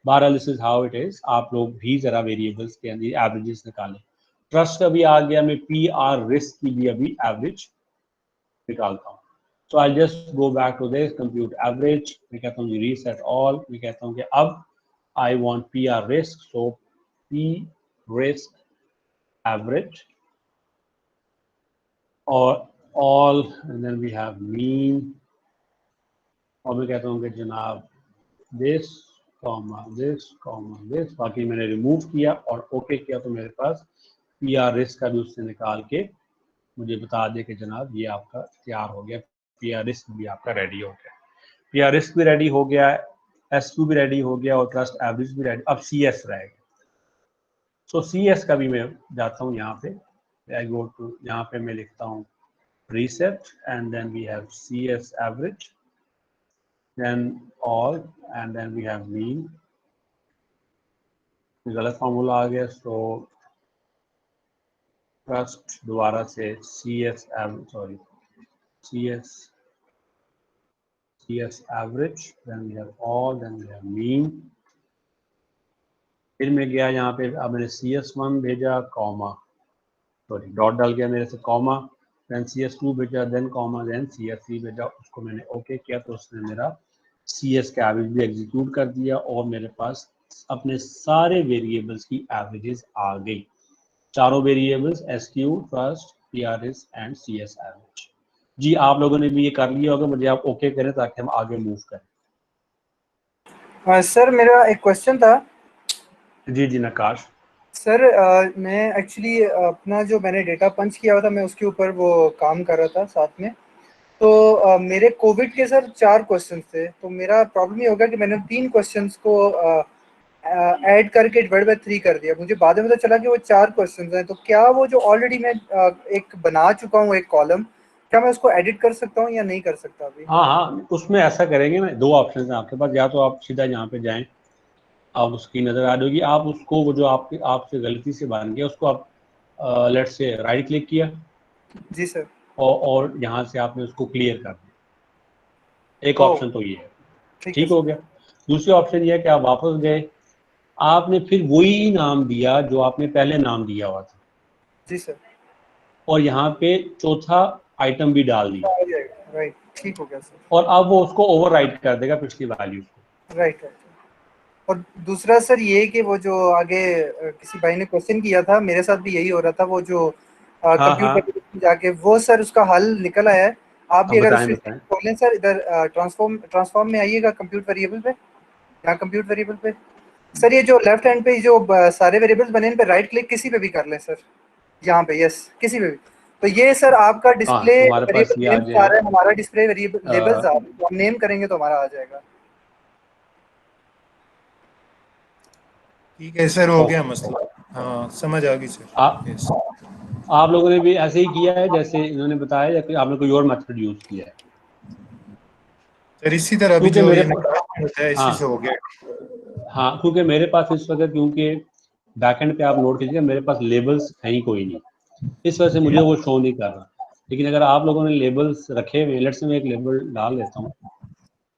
बहरहाल this is how it is. आप लोग भी जरा वेरिएबल्स के अंदर एवरेजेस निकालें। ट्रस्ट का भी आ गया, मैं पी आर रिस्क की भी अभी एवरेज निकालता हूँ। So I just go back to this compute average, मैं कहता हूँ रीसेट ऑल, मैं कहता हूँ कि अब I want P R risk, so P risk average और all, and then we have mean, और मैं कहता हूँ कि जनाब this comma this comma this. बाकी मैंने रिमूव किया और ओके किया तो मेरे पास पी आर रिस्क का भी उससे निकाल के मुझे बता दे कि जनाब ये आपका तैयार हो गया, पी आर रिस्क भी आपका रेडी हो गया। पी आर रिस्क भी रेडी हो गया, एस क्यू भी रेडी हो गया और ट्रस्ट एवरेज भी रेडी। अब सी एस रहेगा। सो सी एस का भी मैं जाता हूँ यहाँ पे, आई गो टू, यहाँ पे मैं लिखता हूँ reset and then we have CS average, then all, and then we have mean। गलत फार्मूला आ गया, सो ट्रस्ट दोबारा से CS sorry CS average, then we have all, then we have mean। फिर मैं गया यहाँ पे, अब मैंने CS1 भेजा कॉमा, सॉरी डॉट डाल गया मेरे से कॉमा, देन CS2 भेजा, देन कॉमा, देन CS3 भेजा, उसको मैंने ओके किया तो उसने मेरा CS का एवरेज भी एग्जीक्यूट कर दिया और मेरे पास अपने सारे वेरिएबल्स की एवरेजेस आ गई। चारों variables SQ, trust, PRS and CS average. जी आप लोगों ने भी ये कर लिया होगा, मुझे आप ओके करें ताकि हम आगे मूव करें। सर मेरा एक क्वेश्चन था। जी जी नकाश। सर मैं एक्चुअली अपना जो मैंने डेटा पंच किया हुआ था, मैं उसके ऊपर वो काम कर रहा था साथ में। तो मेरे कोविड के सर 4 क्वेश्चन थे। तो मेरा प्रॉब्लम ये हो गया कि मैंने 3 क्वेश्चंस को ऐड करके डिवाइड बाय 3 कर दिया। मुझे बाद में पता चला कि वो 4 क्वेश्चंस हैं। तो क्या वो जो ऑलरेडी मैं एक बना चुका हूँ एक कॉलम, क्या मैं उसको एडिट कर सकता हूँ या नहीं कर सकता अभी? हाँ हाँ, उसमें ऐसा करेंगे ना, दो ऑप्शन है आपके पास, या तो आप सीधा यहाँ पे जाएं, आप उसकी नज़र आ जाएगी, आप उसको वो जो आपसे गलती से बन गया उसको आप लेट्स से राइट क्लिक किया जी सर। और यहाँ से आपने उसको क्लियर कर दिया। एक ओ ऑप्शन तो ये है, ठीक है ठीक हो सर। गया। दूसरी ऑप्शन ये है कि आप वापस गए, आपने फिर वही नाम दिया जो आपने पहले नाम दिया हुआ था, जी सर। और यहाँ पे चौथा आइटम भी डाल दिया, आ जाएगा, राइट, ठीक हो गया सर। और अब वो उसको ओवरराइट कर देगा पिछली वैल्यू को। Right right. और दूसरा सर ये कि वो जो आगे किसी भाई ने क्वेश्चन किया था, मेरे साथ भी यही हो रहा था, वो जो हाँ हाँ, कंप्यूटर जाके वो सर उसका हल निकल आया है। आप भी अब अगर बताएं उससे बताएं। खोलें सर, इधर ट्रांसफॉर्म में आइएगा, कंप्यूट वेरिएबल पे, यहाँ कंप्यूट वेरिएबल पे सर, ये जो लेफ्ट हैंड पे जो सारे वेरिएबल्स बने इन पे राइट क्लिक किसी पे भी कर लें सर, यहाँ पे, यस किसी पे भी। तो ये सर आपका हाँ, डिस्प्ले तुम्हारे पास वेरिएबल ये आ नेम्स आ जाएगा। रहा है, हमारा डिस्प्ले वेरिएबल लेबल्स आ अ, रहे हैं, तो हम नेम करेंगे तो हमारा आ जाएगा। ठीक है सर, हो गया ओके, मसला। हाँ समझ आ गई सर। आप यस आप लोगों ने भी ऐसे ही किया है जैसे इन्होंने बताया, या कि आपने कोई और मेथड यूज किया है? सर, इसी तरह अभी क्योंकि जो मेरे ये निकाल होता है इसी हाँ से हो गया। हाँ, क्योंकि मेरे पास इस वक्त, क्योंकि बैकएंड पे आप नोट कीजिएगा मेरे पास लेबल्स है ही कोई नहीं, इस वजह से मुझे वो शो नहीं कर रहा। लेकिन अगर आप लोगों ने लेबल्स रखे हुए, लेट्स से मैं एक लेबल डाल देता हूँ,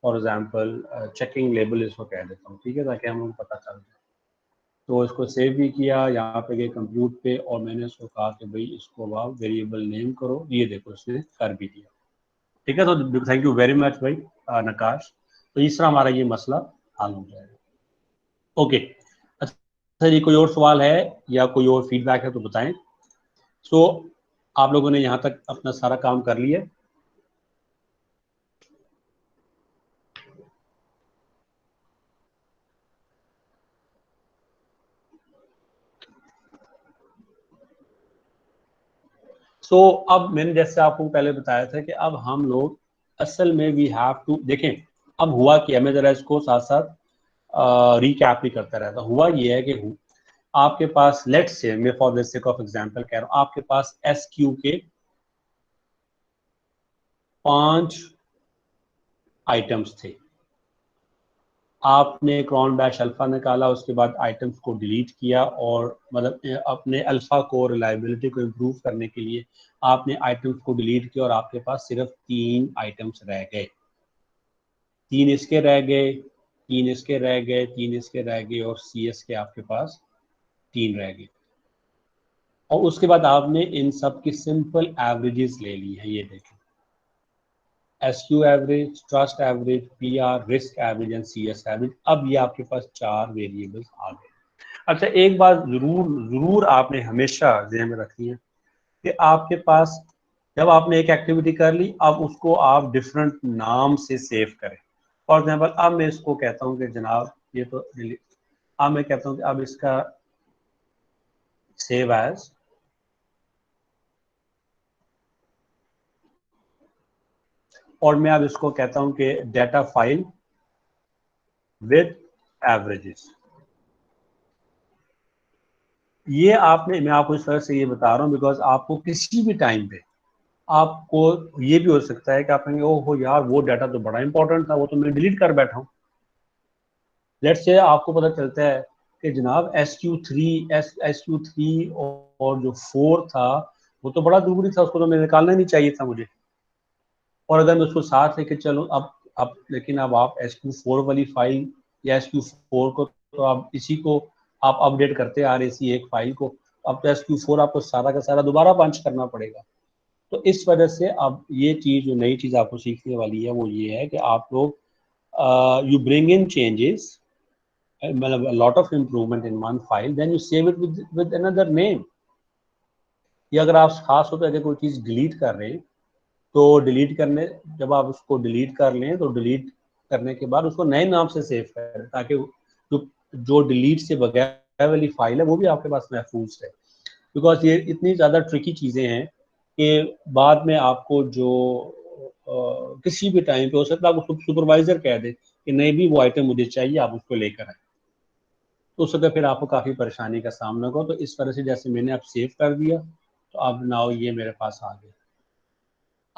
फॉर एग्जांपल चेकिंग लेबल इसको कह देता हूँ, ठीक है, ताकि हम लोग को पता चल जाए। तो इसको सेव भी किया, यहाँ पे गए कंप्यूट पे, और मैंने इसको कहा कि भाई इसको आप वेरिएबल नेम करो, ये देखो इसने कर भी दिया। ठीक है, तो थैंक यू वेरी मच भाई नकाश। तो इस तरह हमारा ये मसला हल हो जाएगा। ओके, अच्छा जी, कोई और सवाल है या कोई और फीडबैक है तो बताएं। सो आप लोगों ने यहाँ तक अपना सारा काम कर लिया? अब मैंने जैसे आपको पहले बताया था कि अब हम लोग असल में वी हैव टू देखें। अब हुआ क्या, मैं जरा इसको साथ साथ रिकैप भी करता रहता। हुआ ये है कि आपके पास, लेट्स से मैं for the sake of example कह रहा हूं, आपके पास एसक्यू के 5 आइटम्स थे, आपने क्रॉन बैश अल्फा निकाला, उसके बाद आइटम्स को डिलीट किया, और मतलब अपने अल्फा को, रिलायबिलिटी को इम्प्रूव करने के लिए आपने आइटम्स को डिलीट किया, और आपके पास सिर्फ 3 आइटम्स रह गए। 3 इसके रह गए, 3 इसके रह गए, 3 इसके रह गए, और सी एस के आपके पास 3 रह गए। और उसके बाद आपने इन सब की सिंपल एवरेजेस ले ली है, ये देखें, SQ average, trust average, PR, risk average and CS average. अब ये आपके पास 4 वेरिएबल्स आ गए। अच्छा, एक बात जरूर जरूर आपने हमेशा ध्यान में रखनी है कि आपके पास जब आपने एक एक्टिविटी कर ली, अब उसको आप डिफरेंट नाम से सेव करें। फॉर एग्जाम्पल, अब मैं इसको कहता हूँ कि जनाब ये तो अब मैं कहता हूँ कि अब इसका सेव एज, और मैं अब इसको कहता हूं कि डेटा फाइल विद एवरेजेस। ये आपने, मैं आपको इस तरह से ये बता रहा हूं बिकॉज आपको किसी भी टाइम पे आपको ये भी हो सकता है कि आप कहेंगे ओहो यार वो डाटा तो बड़ा इंपॉर्टेंट था, वो तो मैं डिलीट कर बैठा हूं। लेट्स से आपको पता चलता है कि जनाब एस क्यू थ्री और जो 4 था वो तो बड़ा जरूरी था, उसको तो मैं निकालना नहीं चाहिए था मुझे। और अगर मैं उसको साथ लेके चलूँ, अब लेकिन अब आप SQ4 वाली फाइल या SQ4 को, तो आप इसी को आप अपडेट करते आ रहे इसी एक फाइल को, अब तो SQ4 आपको सारा का सारा दोबारा पंच करना पड़ेगा। तो इस वजह से अब ये चीज़, जो नई चीज़ आपको सीखने वाली है वो ये है कि आप लोग यू ब्रिंग इन चेंजेस, मतलब lot of improvement in one file, then you save it with another name. या अगर आप खास तौर पर अगर कोई चीज़ डिलीट कर रहे हैं, तो डिलीट करने, जब आप उसको डिलीट कर लें तो डिलीट करने के बाद उसको नए नाम से सेव करें, ताकि जो डिलीट से बगैर वाली फाइल है वो भी आपके पास महफूज है। बिकॉज ये इतनी ज़्यादा ट्रिकी चीज़ें हैं कि बाद में आपको जो किसी भी टाइम पे हो सकता है आपको सुपरवाइजर कह दे कि नहीं भी वो आइटम मुझे चाहिए, आप उसको लेकर आए, तो उस वक्त फिर आपको काफ़ी परेशानी का सामना हो। तो इस तरह से जैसे मैंने अब सेव कर दिया, तो अब नाउ ये मेरे पास आ गया।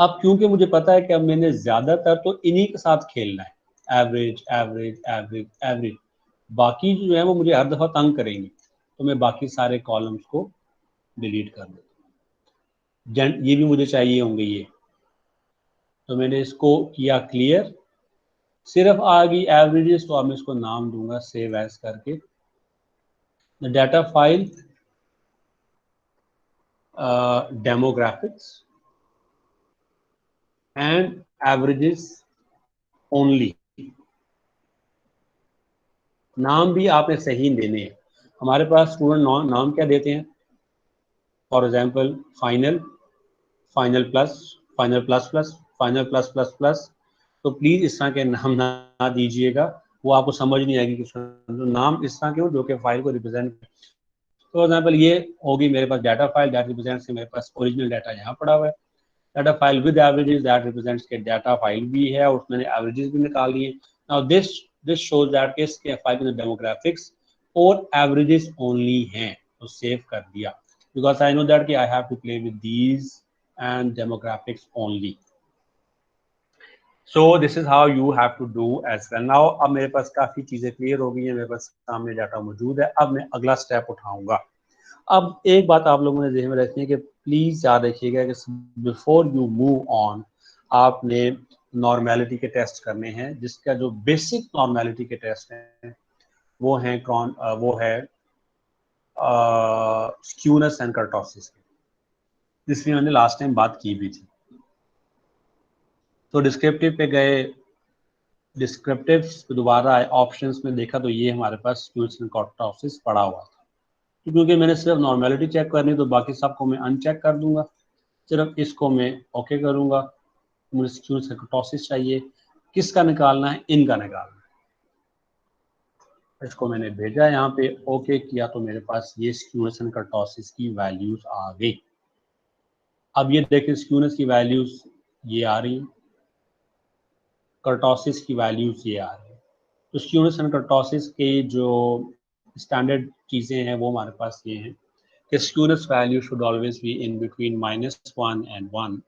अब क्योंकि मुझे पता है कि अब मैंने ज़्यादातर तो इन्हीं के साथ खेलना है, एवरेज एवरेज एवरेज एवरेज, बाकी जो है वो मुझे हर दफ़ा तंग करेंगे, तो मैं बाकी सारे कॉलम्स को डिलीट कर देता हूँ। ये भी मुझे चाहिए होंगे ये, तो मैंने इसको किया क्लियर, सिर्फ आ गई एवरेजेस, तो अब मैं इसको नाम दूंगा सेव एज करके, the data file demographics and averages only. नाम भी आपने सही देने हैं। हमारे पास स्टूडेंट नाम क्या देते हैं, for example final, final plus, final plus plus, final plus plus plus, तो प्लीज़ इस तरह के नाम ना दीजिएगा, वो आपको समझ नहीं आएगी कि तो नाम इस तरह के हो जो कि फाइल को रिप्रेजेंट। फॉर एग्जांपल ये होगी मेरे पास डाटा फाइल दैट रिप्रेजेंट्स, मेरे पास ओरिजिनल डाटा यहाँ पड़ा हुआ है, data file with averages that represents के डाटा फाइल भी है और उसमें एवरेजेस भी निकाल लिए। नाउ दिस शोज दैट के इसके फाइल के डेमोग्राफिक्स और एवरेजेस ओनली हैं, तो सेव कर दिया, बिकॉज आई नो दैट कि I have to play with these and demographics only. So this is how you have to do as well. Now अब मेरे पास काफ़ी चीज़ें क्लियर हो गई हैं, मेरे पास सामने डाटा मौजूद है, अब मैं अगला स्टेप उठाऊंगा। अब एक बात आप लोगों ने ध्यान में रखनी है कि प्लीज़ याद रखिएगा कि बिफोर यू मूव ऑन आपने नॉर्मेलिटी के टेस्ट करने हैं, जिसका जो बेसिक नॉर्मेलिटी के टेस्ट हैं वो है स्क्यूनेस एंड कर्टोसिस, जिसमें मैंने लास्ट टाइम बात की भी थी। तो डिस्क्रिप्टिव पे गए, डिस्क्रिप्टिव दोबारा ऑप्शंस में देखा तो ये हमारे पास स्क्यूनेस एंड कर्टोसिस पड़ा हुआ था, क्योंकि मैंने सिर्फ नॉर्मेलिटी चेक करनी, तो बाकी सबको मैं अनचेक कर दूंगा, सिर्फ इसको मैं ओके करूंगा। मुझे स्क्यूनेस एंड कर्टोसिस चाहिए, किसका निकालना है, इनका निकालना है। इसको मैंने भेजा यहाँ पे, ओके किया, तो मेरे पास ये स्क्यूनेस एंड कर्टोसिस की वैल्यूज आ गई। अब ये देखिए स्क्यूनेस की वैल्यूज ये आ रही, कर्टोसिस की वैल्यूज ये आ रही है। तो स्क्यूनेस एंड कर्टोसिस के जो स्टैंडर्ड चीज़ें हैं वो हमारे पास ये हैं कि skewness value should always be in between -1 and 1,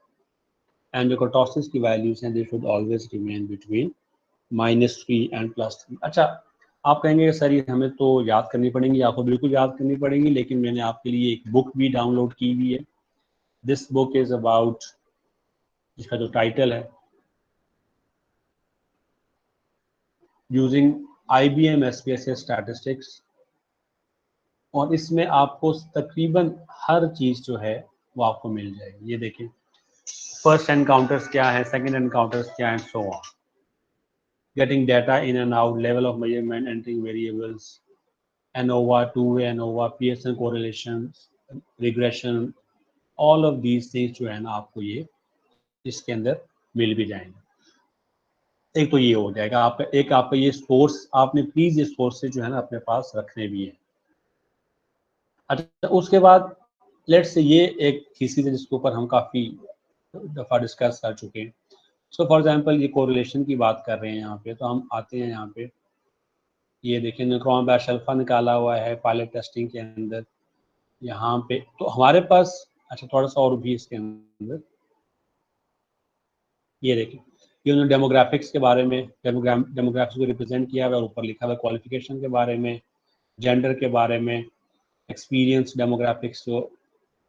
and जो कर्टोसिस की वैल्यूज हैं they should always remain between -3 and +3। अच्छा, आप कहेंगे सर ये हमें तो याद करनी पड़ेंगी, आपको बिल्कुल याद करनी पड़ेंगी, लेकिन मैंने आपके लिए एक बुक भी डाउनलोड की हुई है। दिस बुक इज अबाउट, जिसका जो टाइटल है यूजिंग IBM SPSS स्टैटिस्टिक्स, और इसमें आपको तकरीबन हर चीज़ जो है वो आपको मिल जाएगी। ये देखें, फर्स्ट एनकाउंटर्स क्या है, सेकंड एनकाउंटर्स क्या है, so on, getting data in and out, level of measurement, entering variables, ANOVA, two-way ANOVA, Pearson correlation, regression, all of these things जो है ना आपको ये इसके अंदर मिल भी जाएंगे। एक तो ये हो जाएगा आपका, एक आपका ये सोर्स, आपने प्लीज ये सोर्सेज जो है ना अपने पास रखने भी है। अच्छा, उसके बाद लेट्स से ये एक थीसिस है जिसके ऊपर हम काफ़ी दफ़ा डिस्कस कर चुके हैं। सो फॉर एग्जांपल ये कोरिलेशन की बात कर रहे हैं यहाँ पे, तो हम आते हैं यहाँ पे, ये देखें न्यूट्रॉन बैश अल्फा निकाला हुआ है पायलट टेस्टिंग के अंदर यहाँ पे। तो हमारे पास, अच्छा थोड़ा सा और भी इसके अंदर, ये देखें ये उन्होंने डेमोग्राफिक्स के बारे में, डेमोग्राफिक्स को रिप्रेजेंट किया हुआ और ऊपर लिखा हुआ क्वालिफिकेशन के बारे में, जेंडर के बारे में, एक्सपीरियंस, डेमोग्राफिक्स, जो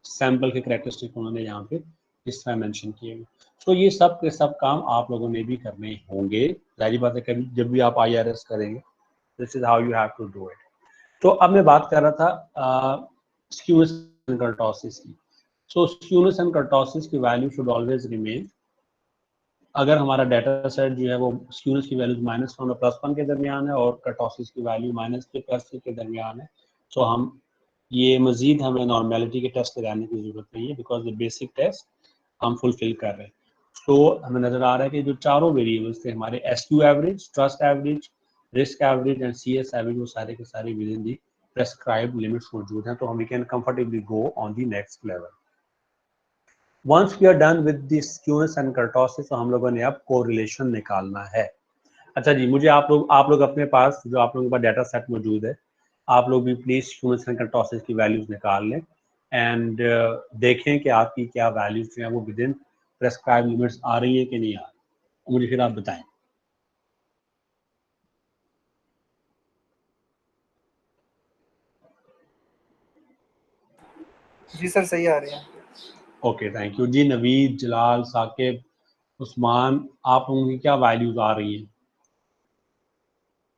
सैम्पल के करैक्टरिस्टिक उन्होंने यहाँ पे इस तरह मेंशन किए हुए। तो ये सब के सब काम आप लोगों ने भी करने होंगे, जाहिर बात है कभी जब भी आप IRS करेंगे, this is how you have to do it. तो अब मैं बात कर रहा था स्क्यूनेस एंड कर्टोसिस की। सो स्क्यूनेस एंड कर्टोसिस की वैल्यू शुड ऑलवेज रिमेन, अगर हमारा डाटा सेट जो है वो स्क्यूनेस की वैल्यू -1 और +1 के दरमियान है और कर्टोसिस की वैल्यू -3 +3 के दरमियान है, तो हम ये मजीद हमें नॉर्मेलिटी के टेस्ट लगाने की जरूरत नहीं है, बिकॉज द बेसिक टेस्ट हम फुलफिल कर रहे हैं। तो हमें नजर आ रहा है कि जो चारों वेरिएबल्स थे हमारे, SQ average, trust average, risk average and CS average, वो सारे के सारे within the prescribed limits मौजूद हैं, तो हम we can comfortably go on the next level. Once we are done with the skewness and kurtosis, तो हम लोगों ने अब कोरिलेशन निकालना है। अच्छा जी, मुझे आप लोग अपने पास जो आप लोगों के पास डाटा सेट मौजूद है, आप लोग भी प्लीज स्क्यूनेस एंड कर्टोसिस की वैल्यूज निकाल लें एंड देखें कि आपकी क्या वैल्यूज जो है वो विद इन प्रेस्क्राइब लिमिट्स आ रही हैं कि नहीं आ रही, मुझे फिर आप बताएं। जी सर सही आ रही है। ओके थैंक यू जी। नवीद, जलाल, साकिब, उस्मान, आप लोगों की क्या वैल्यूज आ रही हैं?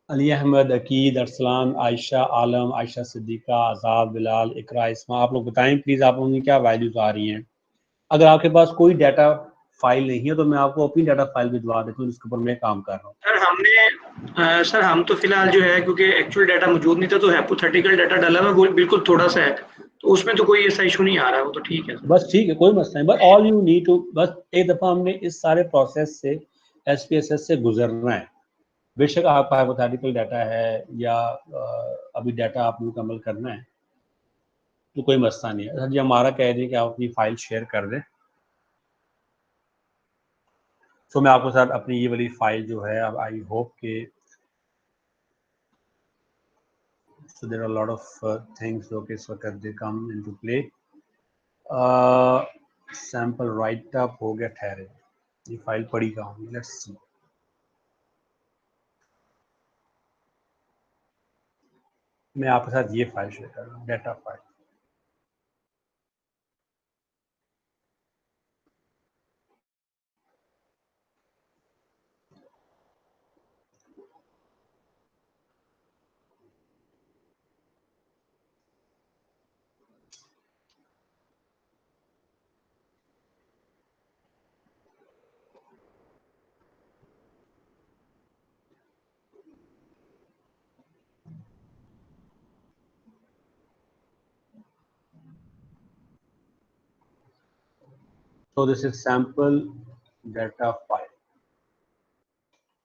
अली अहमद, अकीद, अरसलान, आयशा, आलम, आयशा सिद्दीका, आज़ाद, बिलाल, इकरा, इस्मा, आप लोग बताएं प्लीज़ आप लोगों की क्या वैल्यूज आ रही हैं। अगर आपके पास कोई डाटा फाइल नहीं है तो मैं आपको अपनी डाटा फाइल भिजवा देता हूँ जिसके ऊपर मैं काम कर रहा हूँ। सर हम तो फिलहाल जो है क्योंकि एक्चुअल डाटा मौजूद नहीं था तो हाइपोथेटिकल डाटा डाला हुआ है, वो बिल्कुल थोड़ा सा है, तो उसमें तो कोई ऐसा इशू नहीं आ रहा है, वो तो ठीक है सर। बस ठीक है, कोई मसला नहीं, बस ऑल यू नीड टू, बस एक दफ़ा हमने इस सारे प्रोसेस से SPSS से गुजरना है। बेशक आपका हाइपोथेटिकल डाटा है या अभी डाटा आप मुकम्मल करना है तो कोई मसला नहीं है। सर जी हमारा कह रहे हैं कि आप अपनी फाइल शेयर कर दें, तो मैं आपको साथ अपनी ये वाली फाइल जो है, अब आई होप के so there are a lot of things जो कि इस वक्त they come into play। Sample right up हो गया, ठहरे ये फाइल पड़ी कहाँ होगी, लेट्स सी। मैं आपके साथ ये फाइल शेयर कर रहा हूँ, डाटा फाइल। तो this is sample data file.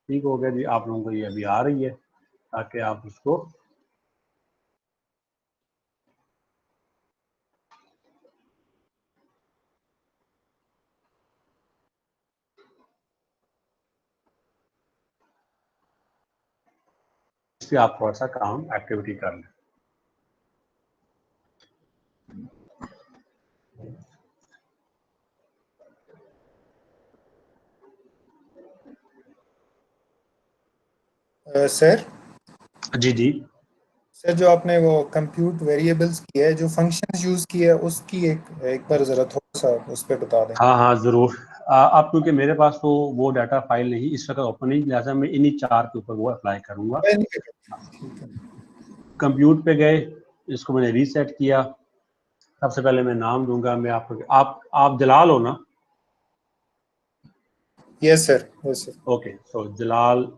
ठीक हो गया जी, आप लोगों को ये अभी आ रही है ताकि आप उसको इस पे आप थोड़ा सा काम एक्टिविटी कर लें। सर जी जी सर जो आपने वो कंप्यूट वेरिएबल्स की है, जो फंक्शंस यूज की है, उसकी एक बार जरा थोड़ा सा उस पर बता दें। हाँ हाँ ज़रूर। अब क्योंकि मेरे पास तो वो डाटा फाइल नहीं इस वक्त ओपन नहीं, लिहाजा मैं इन्हीं 4 के ऊपर वो अप्लाई करूँगा। कंप्यूट पे गए, इसको मैंने रीसेट किया। सबसे पहले मैं नाम दूंगा, मैं आपको, आप जलाल हो ना? Yes sir, yes sir. Okay, so Jalal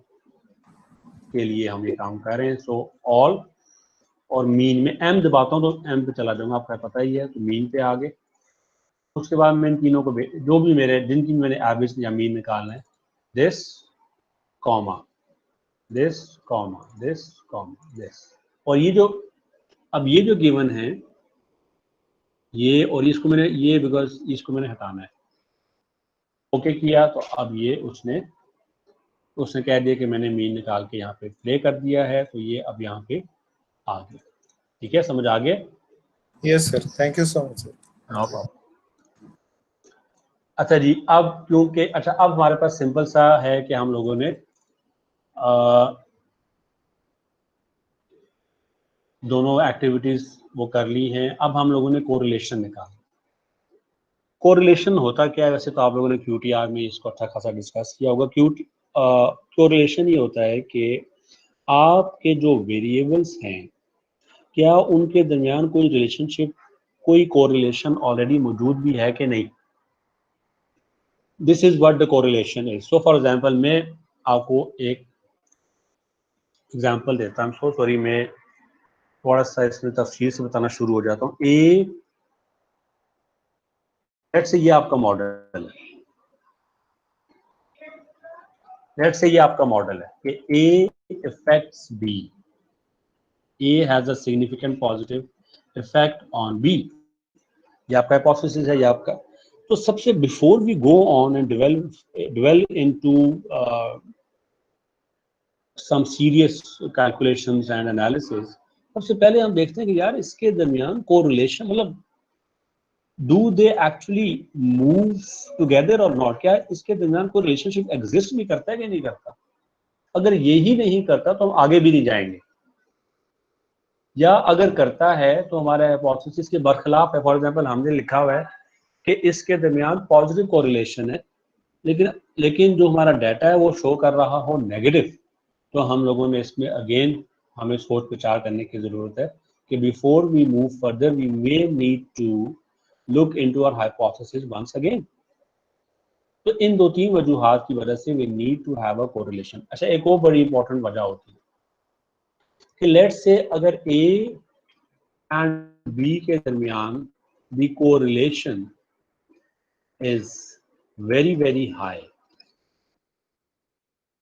के लिए हम ये काम कर रहे हैं। सो ऑल और मीन में एम दबाता हूँ तो एम पे चला जाऊंगा, आपका पता ही है, तो मीन पे आ गए। उसके बाद मैं इन तीनों को जो भी मेरे जिनकी मैंने एवरेज या मीन निकालना है, this comma this comma this comma this, और ये जो अब ये जो गिवन है ये, और इसको मैंने ये बिकॉज इसको मैंने हटाना है, ओके किया तो अब ये उसने कह दिया कि मैंने मीन निकाल के यहाँ पे प्ले कर दिया है, तो ये अब यहाँ पे आ गया। ठीक है, समझ आ गया? Yes sir, thank you so much sir. No problem. अच्छा जी, अब क्योंकि अच्छा अब हमारे पास सिंपल सा है कि हम लोगों ने दोनों एक्टिविटीज वो कर ली हैं। अब हम लोगों ने कोरिलेशन निकाला। कोरिलेशन होता क्या है? वैसे तो आप लोगों ने QTR में इसको अच्छा खासा डिस्कस किया होगा। कोरिलेशन ये होता है कि आपके जो वेरिएबल्स हैं क्या उनके दरमियान कोई रिलेशनशिप, कोई कोरिलेशन ऑलरेडी मौजूद भी है कि नहीं। This is what the correlation is. So for example मैं आपको एक एग्जांपल देता हूँ। सो सॉरी, मैं थोड़ा सा इसमें तफसील से बताना शुरू हो जाता हूँ। लेट्स से ये आपका मॉडल है, लेट्स से ये आपका मॉडल है कि A affects B, A has a significant positive effect on B। ये आपका हाइपोथेसिस है, ये आपका। तो सबसे before we go on and delve into some serious calculations and analysis, सबसे पहले हम देखते हैं कि यार इसके दरमियान कोरिलेशन, मतलब do they actually move together और नॉट, क्या इसके दरमियान कोई रिलेशनशिप एग्जिस्ट भी करता है कि नहीं करता? अगर यही नहीं करता तो हम आगे भी नहीं जाएंगे, या अगर करता है तो हमारा हाइपोथेसिस के बरखिलाफ है। फॉर एग्जांपल हमने लिखा हुआ है कि इसके दरमियान पॉजिटिव कोरिलेशन है, लेकिन जो हमारा डाटा है वो शो कर रहा हो नेगेटिव, तो हम लोगों ने इसमें अगेन हमें सोच विचार करने की जरूरत है कि before we move further we may need to look into our hypothesis once again. तो इन 2-3 वजूहात की वजह से we need to have a correlation. अच्छा, एक और बड़ी इंपॉर्टेंट वजह होती है कि लेट्स से अगर ए एंड बी के दरमियान the correlation is very very high,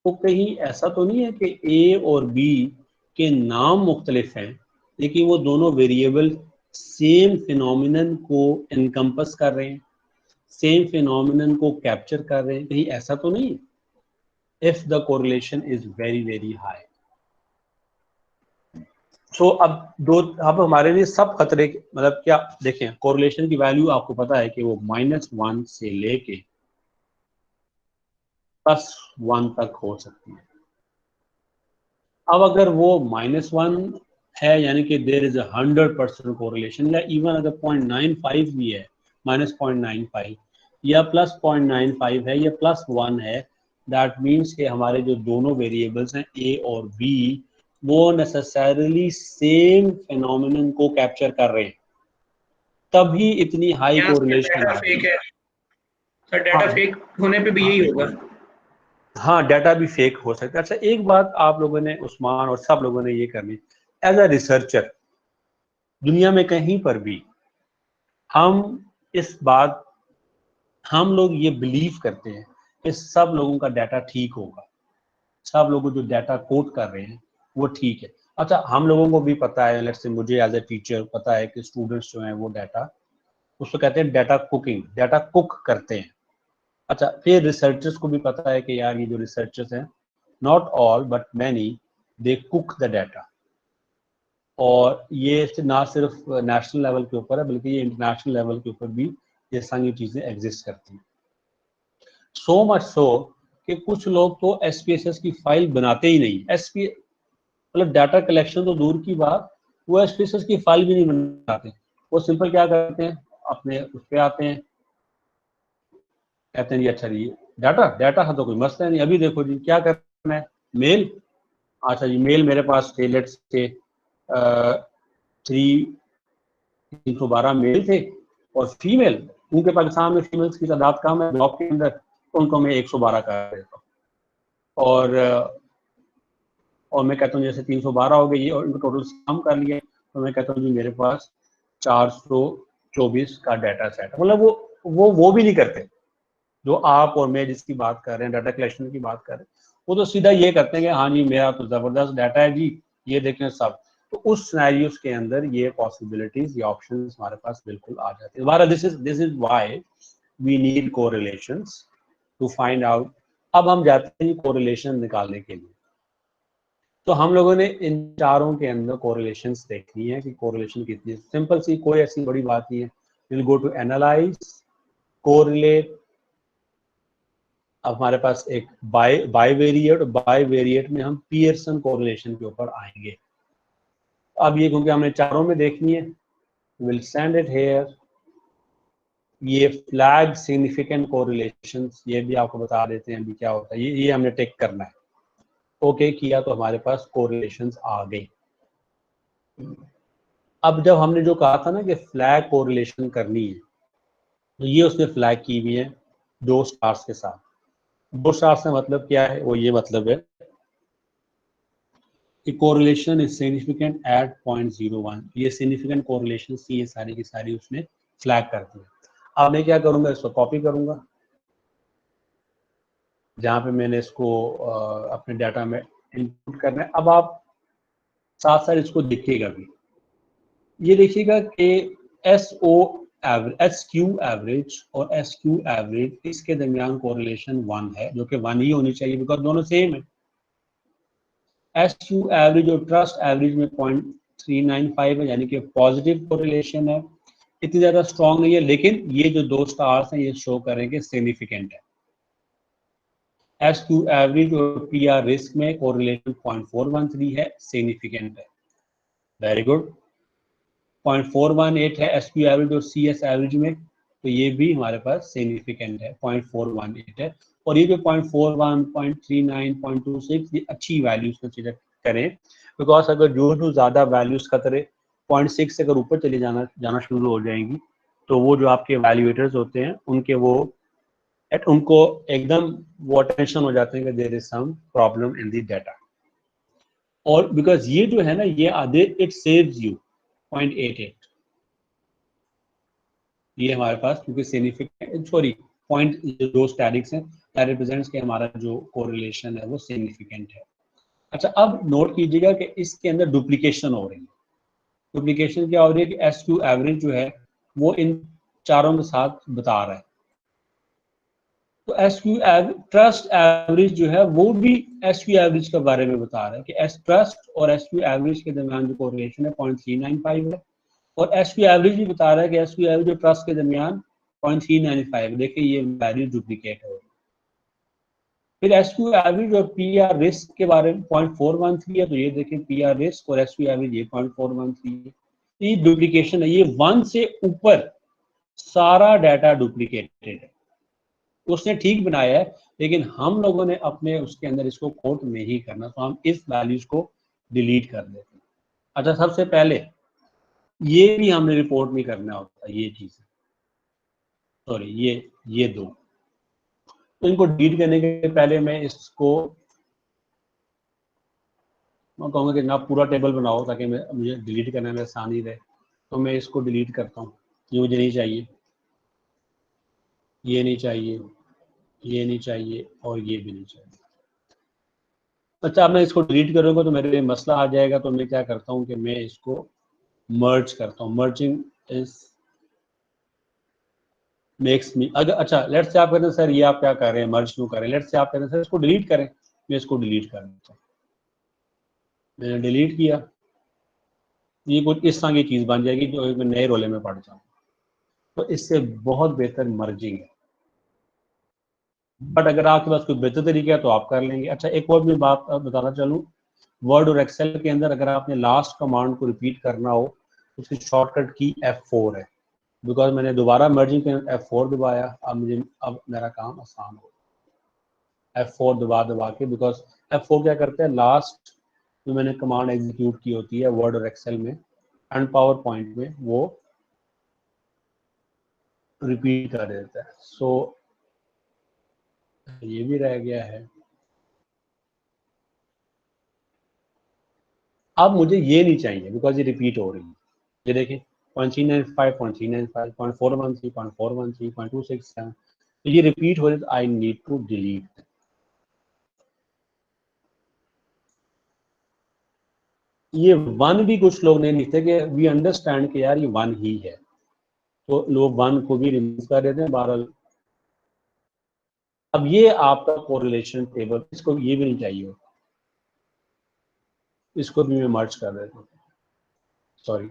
तो कहीं ऐसा तो नहीं है कि ए और बी के नाम मुख्तलिफ हैं लेकिन वो दोनों वेरिएबल सेम फिनोमिनन को एनकम्पस कर रहे हैं, सेम फिनोमिनन को कैप्चर कर रहे हैं? कहीं ऐसा तो नहीं है? If the correlation is very very high. So अब हमारे लिए सब खतरे मतलब क्या देखें, कोरिलेशन की वैल्यू आपको पता है कि वो -1 से लेके +1 तक हो सकती है। अब अगर वो -1 है यानी कि देयर इज 100% कोरिलेशन, या इवन अगर 0.95 भी है, -0.95 या +0.95 है या +1 है, दैट मीन्स कि हमारे जो दोनों वेरिएबल्स हैं ए और बी वो नेसेसरली सेम फिनोमिनन को कैप्चर कर रहे हैं, तभी इतनी हाई कोरिलेशन डाटा आ रही फेक है। है सर, डाटा फेक होने पे भी यही होगा। हाँ, डाटा भी फेक हो सकता है। अच्छा, एक बात आप लोगों ने, उस्मान और सब लोगों ने ये करनी, एज अ रिसर्चर दुनिया में कहीं पर भी हम लोग ये बिलीव करते हैं कि सब लोगों का डाटा ठीक होगा, सब लोग जो डाटा कोट कर रहे हैं वो ठीक है। अच्छा, हम लोगों को भी पता है, लेट्स से मुझे एज ए टीचर पता है कि स्टूडेंट्स जो हैं वो डाटा, उसको कहते हैं डाटा कुकिंग, डाटा कुक करते हैं। अच्छा, फिर रिसर्चर्स को भी पता है कि यार ये जो रिसर्चर्स हैं, not all but many, they cook the data. और ये ना सिर्फ नेशनल लेवल के ऊपर है बल्कि ये इंटरनेशनल लेवल के ऊपर भी ये सारी चीज़ें एग्जिस्ट करती हैं। सो मच सो कि कुछ लोग तो एसपीएसएस की फाइल बनाते ही नहीं। एसपी मतलब डाटा कलेक्शन तो दूर की बात, वो एसपीएसएस की फाइल भी नहीं बनाते। वो सिंपल क्या करते हैं, अपने उस पर आते हैं, कहते हैं जी अच्छा जी डाटा है तो कोई मसला नहीं, अभी देखो जी क्या करना है, मेल, अच्छा जी मेल मेरे पास थे, लेट्स से 312 मेल थे और फीमेल, उनके पाकिस्तान में फीमेल्स की तादाद कम है जॉब के अंदर, तो उनको मैं 112 कर देता हूँ। और मैं कहता हूँ जैसे 312 हो गई और इनको टोटल सम कर लिया, तो मैं कहता हूँ जी मेरे पास 424 का डाटा सेट है। मतलब वो भी नहीं करते जो आप और मैं जिसकी बात कर रहे हैं, डाटा कलेक्शन की बात कर रहे हैं, वो तो सीधा ये करते हैं कि हाँ जी मेरा तो जबरदस्त डाटा है जी, ये देखें सब। तो उस सिनेरियोस के अंदर ये पॉसिबिलिटीज, ये ऑप्शंस हमारे पास बिल्कुल आ जाते हैं। हमारा this is why we need correlations to find out. अब हम जाते हैं कोरिलेशन निकालने के लिए, तो हम लोगों ने इन चारों के अंदर कोरिलेशंस देखनी है कि कोरिलेशन कितनी सिंपल सी, कोई ऐसी बड़ी बात नहीं है। Will go to analyse, correlate. अब हमारे पास एक बाईवेरिएट में हम पियर्सन कोरिलेशन के ऊपर आएंगे। अब ये क्योंकि हमने चारों में देखनी है, विल सेंड इट हेयर। ये फ्लैग सिग्निफिकेंट कोरिलेशंस, ये भी आपको बता देते हैं अभी क्या होता है, ये हमने टिक करना है। ओके किया तो हमारे पास कोरिलेशंस आ गई। अब जब हमने जो कहा था ना कि फ्लैग कोरिलेशन करनी है, तो ये उसने फ्लैग की हुई है 2 स्टार्स के साथ। 2 स्टार्स का मतलब क्या है, वो ये मतलब है कि कोरिलेशन इज सिग्निफिकेंट एट 0.01। ये सिग्निफिकेंट कोरिलेशन थी, ये सारी की सारी उसने फ्लैग कर दी। अब मैं क्या करूंगा, इसको कॉपी करूंगा जहां पे मैंने इसको अपने डाटा में इनपुट करना है। अब आप साथ साथ इसको देखिएगा भी, ये देखिएगा कि SQ एवरेज और SQ एवरेज इसके दरमियान कोरिलेशन 1 है, जो कि 1 ही होनी चाहिए बिकॉज दोनों सेम है। SQ एवरेज और ट्रस्ट एवरेज में 0.395 है यानी कि पॉजिटिव कोरिलेशन है। इतनी ज़्यादा स्ट्रॉन्ग नहीं है, लेकिन ये जो 2 स्टार्स हैं ये शो करेंगे सिग्निफिकेंट है। SQ एवरेज और PR रिस्क में कोरिलेशन 0.413 है, सिग्निफिकेंट है। Very good. 0.418 है SQ एवरेज और CS एवरेज में, तो ये भी हमारे पास सिग्निफिकेंट है, 0.418 है। और ये जो 0.41, 0.39, 0.26 ये अच्छी वैल्यूज कंसीडर करें, बिकॉज अगर जो ज़्यादा वैल्यूज का तरह 0.6 से अगर ऊपर चले जाना शुरू हो जाएंगी, तो वो जो आपके वैल्यूएटर्स होते हैं उनको एकदम वो अटेंशन हो जाते हैं कि there is some problem in the data. और बिकॉज ये जो है ना ये आधे इट सेव्स यू 0.88, ये हमारे पास क्योंकि सिग्निफिकेंट पॉइंट जो स्टैटिक्स हैं दैट रिप्रेजेंट्स कि हमारा जो कोरिलेशन है वो सिग्निफिकेंट है। अच्छा, अब नोट कीजिएगा कि इसके अंदर डुप्लीकेशन हो रही है। डुप्लीकेशन क्या हो रही है कि SQ एवरेज जो है वो इन चारों के साथ बता रहा है। तो SQ ट्रस्ट एवरेज जो है वो भी SQ एवरेज के बारे में बता रहा है कि ट्रस्ट और SQ एवरेज के दरमियान जो कोरिलेशन है 0.395 है, और SQ एवरेज भी बता रहा है कि SQ एवरेज और ट्रस्ट के दरमियान 0.395। देखिए ये वैल्यू डुप्लीकेट हो रही है। फिर SQ एवरेज और PR रिस्क के बारे में 0.413 है, तो ये देखिए PR रिस्क और SQ एवरेज ये 0.413 है। ये डुप्लीकेशन है, ये 1 से ऊपर सारा डाटा डुप्लीकेटेड है। उसने ठीक बनाया है, लेकिन हम लोगों ने अपने उसके अंदर इसको कोट नहीं करना, तो हम इस वैल्यूज को डिलीट कर देते हैं। अच्छा, सबसे पहले ये भी हमने रिपोर्ट नहीं करना होता, ये चीज सॉरी ये 2, तो इनको डिलीट करने के पहले मैं कहूँगा कि ना पूरा टेबल बनाओ ताकि मुझे डिलीट करने में आसानी रहे। तो मैं इसको डिलीट करता हूँ, ये मुझे नहीं चाहिए, ये नहीं चाहिए, ये नहीं चाहिए और ये भी नहीं चाहिए। अच्छा, मैं इसको डिलीट करूँगा तो मेरे मसला आ जाएगा, तो मैं क्या करता हूँ कि मैं इसको मर्ज करता हूँ। मर्जिंग इज मेक्स मी, अगर अच्छा लेट्स से आप कहते हैं सर ये आप क्या कर रहे हैं, मर्ज क्यों कर रहे हैं, लेट्स से आप कहते हैं सर इसको डिलीट करें, मैं इसको डिलीट कर देता हूँ। मैंने डिलीट किया, ये कुछ इस तरह की चीज़ बन जाएगी जो मैं नए रोले में पड़ जाऊँ, तो इससे बहुत बेहतर मर्जिंग है। बट अगर आपके पास कोई बेहतर तरीका है तो आप कर लेंगे। अच्छा, एक और भी बात बताना चलूँ, वर्ड और एक्सेल के अंदर अगर आपने लास्ट कमांड को रिपीट करना हो तो उसकी शॉर्टकट की F4 है। बिकॉज मैंने दोबारा मर्जिंग के F4 दबाया, अब मेरा काम आसान हो, F4 दबा के, बिकॉज F4 क्या करते हैं, लास्ट जो मैंने कमांड एग्जीक्यूट की होती है वर्ड और एक्सेल में एंड पावर पॉइंट में, वो रिपीट कर देता है। सो ये भी रह गया है। अब मुझे ये नहीं चाहिए बिकॉज ये रिपीट हो रही है। ये देखिए 0.395, 0.395, 0.413, 0.413, 0.267, तो ये रिपीट हो रही है। I need to delete. ये 1 भी कुछ लोग नहीं लिखते कि वी अंडरस्टैंड कि यार ये 1 ही है, तो लोग 1 को भी रिमूव कर देते हैं। बहरहाल अब ये आपका कोरिलेशन टेबल, इसको ये भी नहीं चाहिए होता, इसको भी मैं मर्ज कर देता हूँ, सॉरी।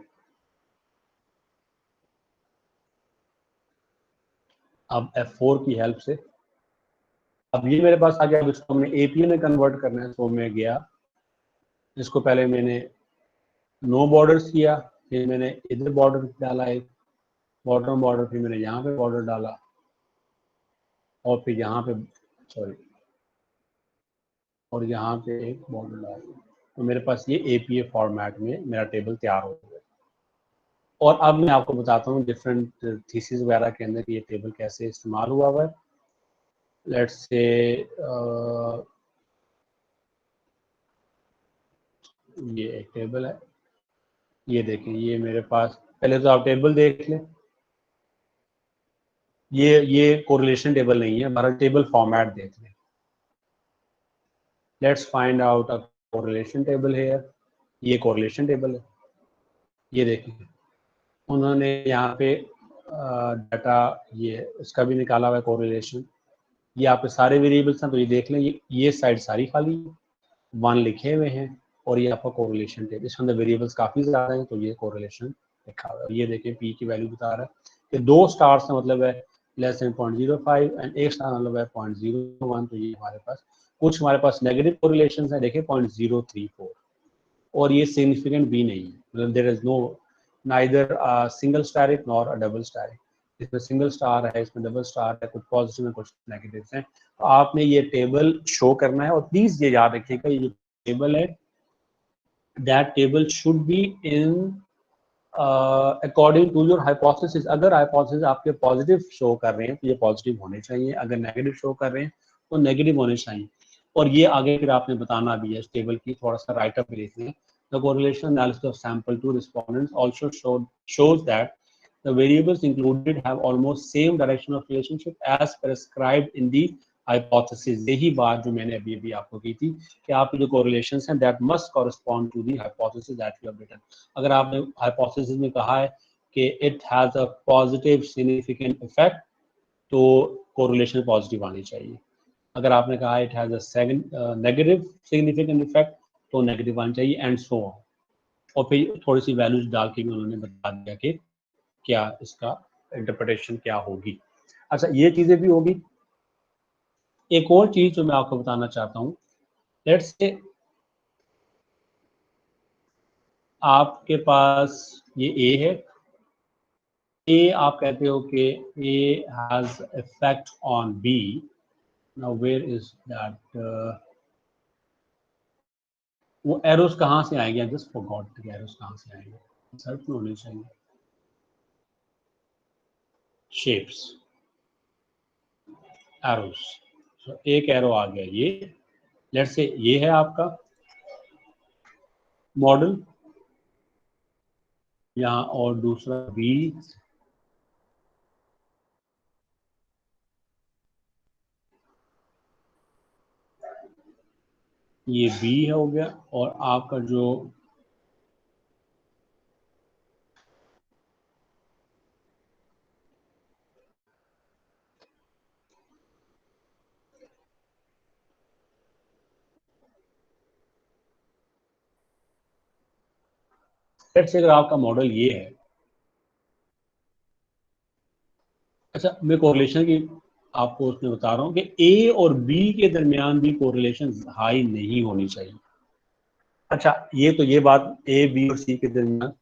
अब F4 की हेल्प से अब ये मेरे पास आ गया। अब इसको हमने APA में कन्वर्ट करना है, तो मैं गया, इसको पहले मैंने नो बॉर्डर्स किया, फिर मैंने इधर बॉर्डर डाला, एक बॉटम बॉर्डर, फिर मैंने यहाँ पे बॉर्डर डाला और फिर यहाँ पे सॉरी और यहाँ पे एक बॉर्डर डाला, तो मेरे पास ये APA फॉर्मेट में मेरा टेबल तैयार हो गया। और अब मैं आपको बताता हूँ डिफरेंट थीसिस वगैरह के अंदर ये टेबल कैसे इस्तेमाल हुआ हुआ है। लेट्स से ये एक टेबल है, ये देखें, ये मेरे पास, पहले तो आप टेबल देख लें, ये कोरिलेशन टेबल नहीं है, हमारा टेबल फॉर्मेट देख लें। Let's find out a correlation table है, ये कोरिलेशन टेबल है, ये देखें उन्होंने यहाँ पे डाटा ये इसका भी निकाला हुआ है कोरिलेशन। ये आपके सारे वेरिएबल्स हैं, तो ये देख लें, ये साइड सारी खाली 1 लिखे हुए हैं और ये आपका कोरिलेशन टेबल, इसके अंदर वेरिएबल्स काफ़ी ज़्यादा हैं, तो ये कोरिलेशन लिखा हुआ है। ये देखें पी की वैल्यू बता रहा है कि 2 स्टार्स का मतलब है लेस देन 0.05 एंड 1 स्टार मतलब है 0.01। तो ये हमारे पास कुछ हमारे पास नेगेटिव कोरिलेशन है, देखिए 0.034, और ये सिग्निफिकेंट भी नहीं है, मतलब there is no neither single asterisk nor a double asterisk. इसमें सिंगल स्टार है, इसमें डबल स्टार है, कुछ पॉजिटिव है कुछ नेगेटिव हैं। तो आपने ये टेबल शो करना है, और प्लीज ये याद रखिएगा ये जो टेबल है that table should be in according to your hypothesis. अगर हाइपोथेसिस आपके पॉजिटिव शो कर रहे हैं तो ये पॉजिटिव होने चाहिए, अगर नेगेटिव शो कर रहे हैं तो नेगेटिव होने चाहिए। और ये आगे फिर आपने बताना भी है इस टेबल की, थोड़ा सा राइटअप भी लिखना है। The correlation analysis of sample to respondents also shows that the variables included have almost same direction of relationship as prescribed in the hypothesis। यही बात जो मैंने अभी आपको की थी कि आपके जो correlations हैं that must correspond to the hypothesis that you have written। अगर आपने hypothesis में कहा है कि it has a positive significant effect तो correlation positive आनी चाहिए। अगर आपने कहा it has a negative significant effect तो नेगेटिव आनी चाहिए, एंड सो ऑन। और फिर थोड़ी सी वैल्यूज डाल के भी उन्होंने बता दिया कि क्या इसका इंटरप्रिटेशन क्या होगी। अच्छा ये चीजें भी होगी। एक और चीज जो मैं आपको बताना चाहता हूँ, लेट्स से आपके पास ये ए है, ए आप कहते हो कि A has effect on B. Now where is that, वो एरोस कहाँ से आएंगे? जस्ट फॉरगॉट कि एरोस कहाँ से आएंगे, सर्च में होने चाहिए। शेप्स, एरोस, तो एक एरो आ गया ये, लेट्स से ये है आपका मॉडल यहाँ, और दूसरा बी, ये बी हो गया, और आपका जो लेट्स से अगर आपका मॉडल ये है, अच्छा मैं कोरिलेशन की आपको उसमें बता रहा हूँ कि ए और बी के दरमियान भी कोरिलेशन हाई नहीं होनी चाहिए। अच्छा ये बात ए बी और सी के दरमियान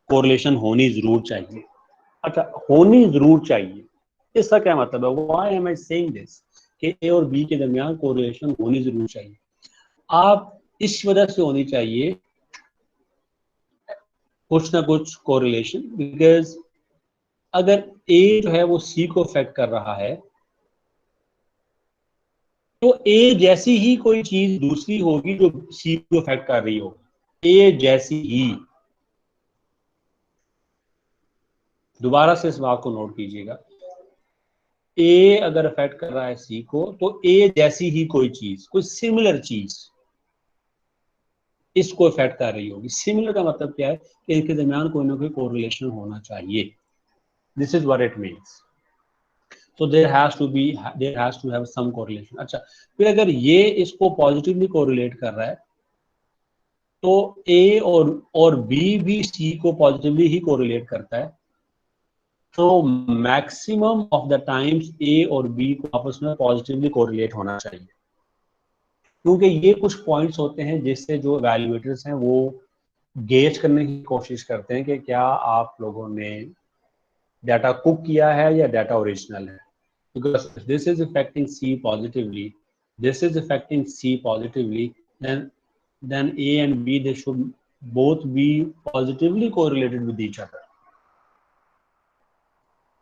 कोरिलेशन होनी जरूर चाहिए। अच्छा होनी जरूर चाहिए, इसका क्या मतलब है? Why am I saying this कि ए और बी के दरमियान कोरिलेशन होनी जरूर चाहिए। आप इस वजह से होनी चाहिए कुछ ना कुछ कोरिलेशन, बिकॉज अगर ए जो है वो सी को अफेक्ट कर रहा है तो ए जैसी ही कोई चीज दूसरी होगी जो सी को अफेक्ट कर रही हो, ए जैसी ही। दोबारा से इस बात को नोट कीजिएगा, ए अगर अफेक्ट कर रहा है सी को तो ए जैसी ही कोई चीज, कोई सिमिलर चीज इसको अफेक्ट कर रही होगी। सिमिलर का मतलब क्या है कि इनके दरमियान कोई ना कोई कोरिलेशन होना चाहिए। This is what it means. So there has to have some correlation। अच्छा फिर अगर ये इसको पॉजिटिवली कोरिलेट कर रहा है तो ए और बी भी सी को पॉजिटिवली ही कोरिलेट करता है, तो मैक्सिमम ऑफ द टाइम्स ए और बी को आपस में पॉजिटिवली कोरिलेट होना चाहिए, क्योंकि ये कुछ पॉइंट्स होते हैं जिससे जो एवेल्युएटर्स हैं वो गेज करने की कोशिश करते हैं कि क्या आप लोगों ने डाटा कुक किया है या डाटा ओरिजिनल है। Because if this is affecting C positively, this is affecting C positively, then A and B they should both be positively correlated with each other।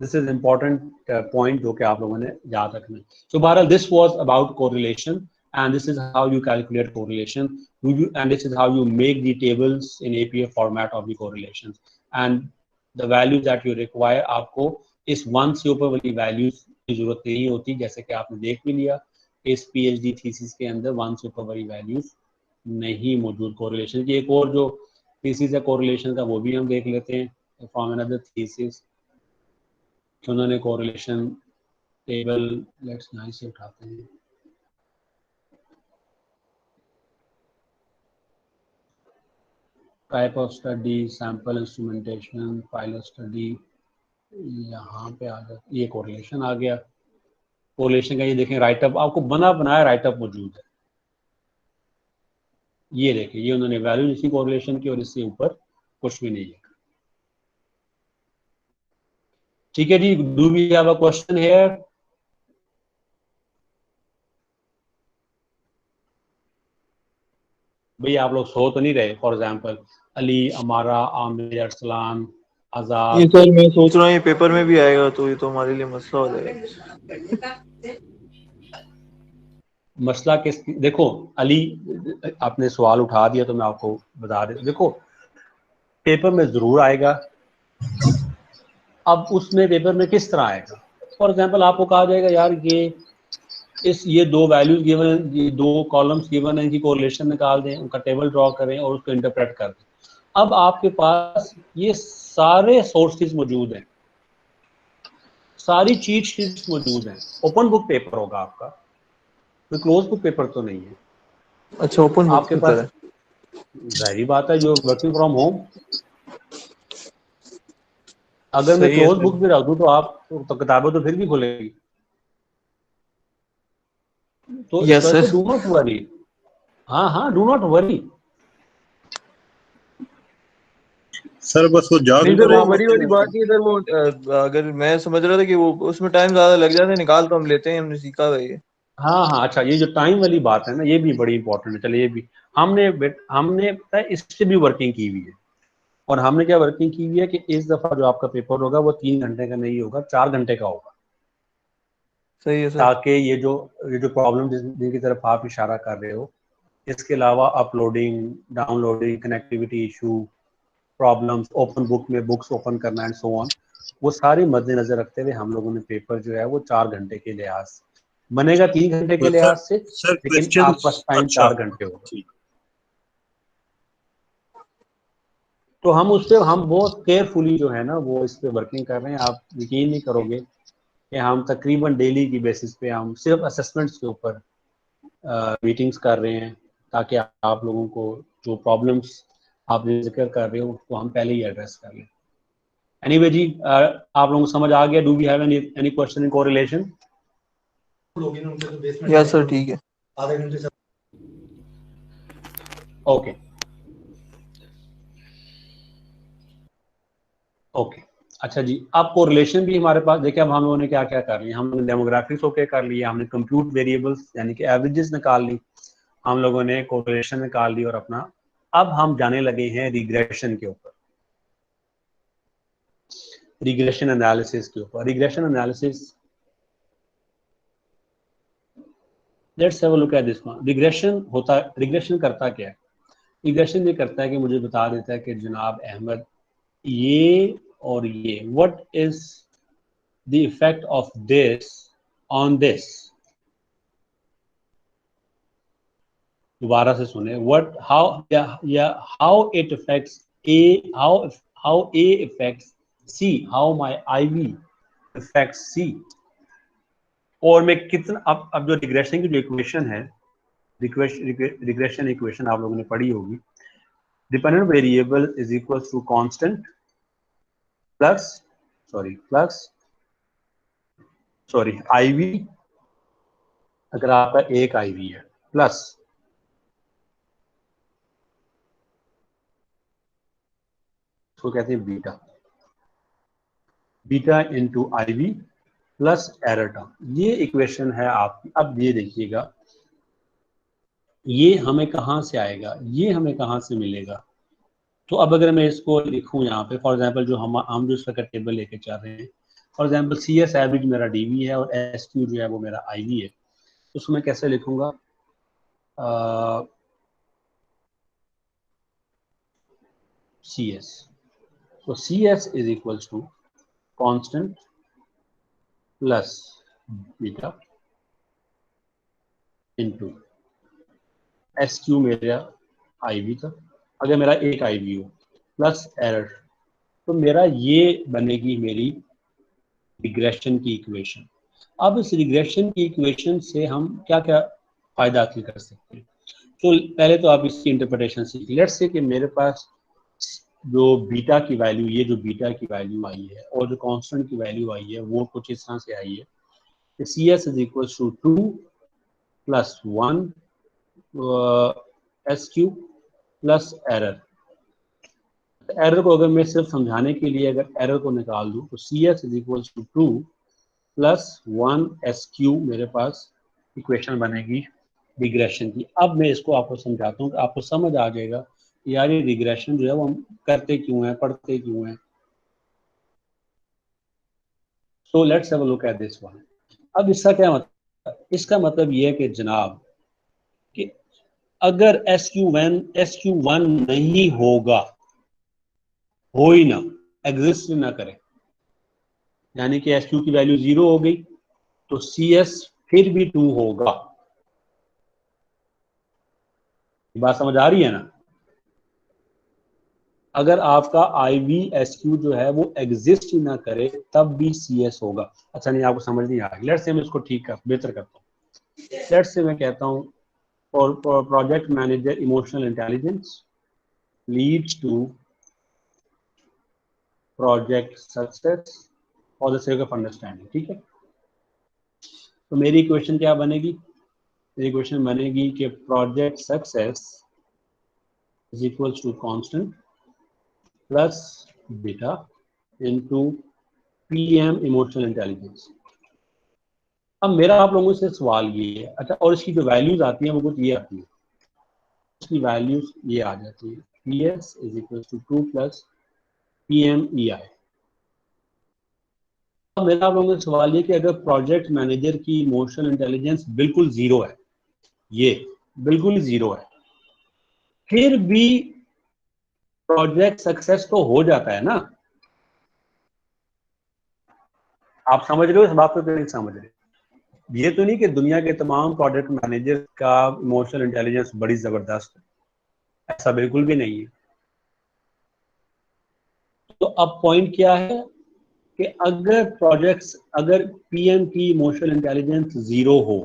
This is important point जो कि आप लोगों ने याद रखना है। So बहरहाल this was about correlation and this is how you calculate correlation, and this is how you make the tables in APA format of the correlations and the values that you require। आपको इस 1 से ऊपर वाली values की जरूरत नहीं होती, जैसे कि आपने देख भी लिया इस पीएचडी थीसिस के अंदर 1 से ऊपर वाली वैल्यूज नहीं मौजूद कोरिलेशन की। एक और जो थीसिस है कोरिलेशन का वो भी हम देख लेते हैं फ्रॉम अनदर थीसिस। उन्होंने कोरिलेशन टेबल लेट्स यहाँ से उठाते हैं। Type of study, sample instrumentation, pilot study, यहाँ पे आ जाए, ये कोरिलेशन आ गया। कोरिलेशन का ये देखें राइटअप, आपको बना बनाया राइटअप मौजूद है। ये देखिए, ये उन्होंने वैल्यू इसी कोरिलेशन की और इससे ऊपर कुछ भी नहीं है। ठीक है जी, do we have a question here? भैया आप लोग सो तो नहीं रहे? फॉर एग्जाम्पल अली, अमारा, आमिर, अरसलान, ये आजाद। सर मैं सोच रहा हूँ ये पेपर में भी आएगा तो ये तो हमारे लिए मसला हो जाएगा। मसला किस, देखो अली आपने सवाल उठा दिया तो मैं आपको बता दे, देखो पेपर में जरूर आएगा। अब उसमें पेपर में किस तरह आएगा? फॉर एग्जांपल आपको कहा जाएगा यार ये दो वैल्यूज गिवन, ये दो कॉलम्स गिवन है, इनकी कोरिलेशन निकाल दें, उनका टेबल ड्रॉ करें और उसको इंटरप्रेट कर दें। अब आपके पास ये सारे सोर्सेज मौजूद हैं, सारी चीट शीट्स मौजूद हैं। ओपन बुक पेपर होगा आपका, कोई क्लोज बुक पेपर तो नहीं है। अच्छा, ओपन बुक आपके पेपर पास जाहिर बात है, जो वर्किंग फ्रॉम होम, अगर मैं सही है क्लोज सर। बुक भी रख दूं तो आप तो किताबें तो फिर भी खुलेगी। तो इस यस वजह से सर। Do not worry. हाँ, डू नॉट वरी। सर बस वो जाग नहीं तो सर, रहे वो वरी वाली होते बात नहीं है सर। वो अगर मैं समझ रहा था कि वो उसमें टाइम ज्यादा लग जाता है, निकाल तो हम लेते हैं, हमने सीखा हुआ है ये। हाँ, अच्छा, ये जो टाइम वाली बात है ना, ये भी बड़ी इंपॉर्टेंट है। चलिए ये भी हमने पता है इससे भी वर्किंग की हुई है। और हमने क्या वर्किंग की हुई है कि इस दफा जो आपका पेपर होगा वो 3 घंटे का नहीं होगा, 4 घंटे का होगा। सही है सर। ताकि ये जो प्रॉब्लम जिनकी तरफ आप इशारा कर रहे हो, इसके अलावा uploading, downloading, connectivity issue, problems, open book में बुक्स ओपन करना एंड सो ऑन, वो सारी मद्देनजर रखते हुए हम लोगों ने पेपर जो है वो 4 घंटे के लिहाज से बनेगा, 3 घंटे के लिहाज से, सर लेकिन क्वेश्चन। आपका टाइम अच्छा 4 घंटे होगा। ठीक। तो हम उस पर हम बहुत केयरफुली जो है ना वो इस पे वर्किंग कर रहे हैं। आप यकीन नहीं करोगे कि हम तकरीबन डेली की बेसिस पे हम सिर्फ असेसमेंट्स के ऊपर मीटिंग्स कर रहे हैं, ताकि आप लोगों को जो प्रॉब्लम्स आप जिक्र कर रहे हो उसको हम पहले ही एड्रेस कर लें। एनीवे जी, आप लोगों को समझ आ गया? Do we have any question in correlation? Yes sir, ठीक है। ओके, अच्छा जी, अब कोरिलेशन भी हमारे पास देखिए। अब हम लोगों ने क्या क्या कर लिया, हमने डेमोग्राफिक्स ओके कर लिया, हमने कंप्यूट वेरिएबल्स यानी कि एवरेजेस निकाल ली, हम लोगों ने कोरिलेशन निकाल ली और अपना अब हम जाने लगे हैं रिग्रेशन के ऊपर, रिग्रेशन एनालिसिस के ऊपर। Regression analysis, let's have a look at this one. Regression करता क्या है? रिग्रेशन ये करता है कि मुझे बता देता है कि जनाब अहमद, ये और ये, what is the effect of this on this. दोबारा से सुने, what how it affects A, how A affects C, how my IV affects C. और मैं कितना, अब जो रिग्रेशन की जो इक्वेशन है, रिग्रेशन इक्वेशन आप लोगों ने पढ़ी होगी, dependent variable is equal to constant plus IV, अगर आपका एक आईवी है, प्लस उसको कहते हैं beta into IV plus error term. ये इक्वेशन है आपकी। अब ये देखिएगा, ये हमें कहाँ से आएगा, ये हमें कहाँ से मिलेगा? तो अब अगर मैं इसको लिखूं यहाँ पे, फॉर एग्जांपल जो हम जो इसका टेबल लेके चल रहे हैं, for example C S average मेरा डीवी है और एस क्यू जो है वो मेरा आईवी है, तो उसको मैं कैसे लिखूंगा? सी एस, तो C S is equal to constant plus beta into S Q मेरा आईवी था, अगर मेरा एक आईवी हो, प्लस एरर। तो मेरा ये बनेगी मेरी रिग्रेशन की इक्वेशन। अब इस रिग्रेशन की इक्वेशन से हम क्या क्या फायदा हासिल कर सकते हैं? तो पहले तो आप इसकी इंटरप्रिटेशन सीखिए। लेट्स से कि मेरे पास जो बीटा की वैल्यू, ये जो बीटा की वैल्यू आई है और जो कांस्टेंट की वैल्यू आई है वो कुछ इस तरह से आई है कि C S is equal to 2 plus 1 S Q plus error. Error को अगर मैं सिर्फ समझाने के लिए अगर एरर को निकाल दूं तो C S is equal to 2 plus 1 S Q मेरे पास इक्वेशन बनेगी रिग्रेशन की। अब मैं इसको आपको समझाता हूँ कि आपको समझ आ जाएगा यार ये रिग्रेशन जो है वो हम करते क्यों हैं, पढ़ते क्यों हैं। So let's have a look at this one. अब इसका क्या मतलब, इसका मतलब ये है कि जनाब कि अगर SQ1 नहीं होगा, हो ही ना, एग्जिस्ट ना करे, यानी कि SQ की वैल्यू 0 हो गई तो CS फिर भी 2 होगा। बात समझ आ रही है ना? अगर आपका IVSQ जो है वो एग्जिस्ट ही ना करे तब भी CS होगा। अच्छा नहीं, आपको समझ नहीं आ रही। लेट्स से मैं इसको ठीक कर बेहतर करता हूँ। लेट्स से मैं कहता हूँ for project manager emotional intelligence leads to project success for the sake of understanding। ठीक है, तो मेरी इक्वेशन क्या बनेगी? मेरी इक्वेशन बनेगी कि project success is equals to constant plus beta into PM emotional intelligence। अब मेरा आप लोगों से सवाल ये है, अच्छा, और इसकी जो वैल्यूज आती हैं वो कुछ ये आती है, इसकी वैल्यूज ये आ जाती है PS is equals to 2 plus PMEI। अब मेरा आप लोगों से सवाल ये कि अगर प्रोजेक्ट मैनेजर की इमोशनल इंटेलिजेंस बिल्कुल जीरो है, ये बिल्कुल जीरो है, फिर भी प्रोजेक्ट सक्सेस तो हो जाता है ना? आप समझ रहे हो इस बात को? नहीं समझ रहे? ये तो नहीं कि दुनिया के तमाम प्रोजेक्ट मैनेजर का इमोशनल इंटेलिजेंस बड़ी जबरदस्त है, ऐसा बिल्कुल भी नहीं है। तो अब पॉइंट क्या है कि अगर PM की इमोशनल इंटेलिजेंस 0 हो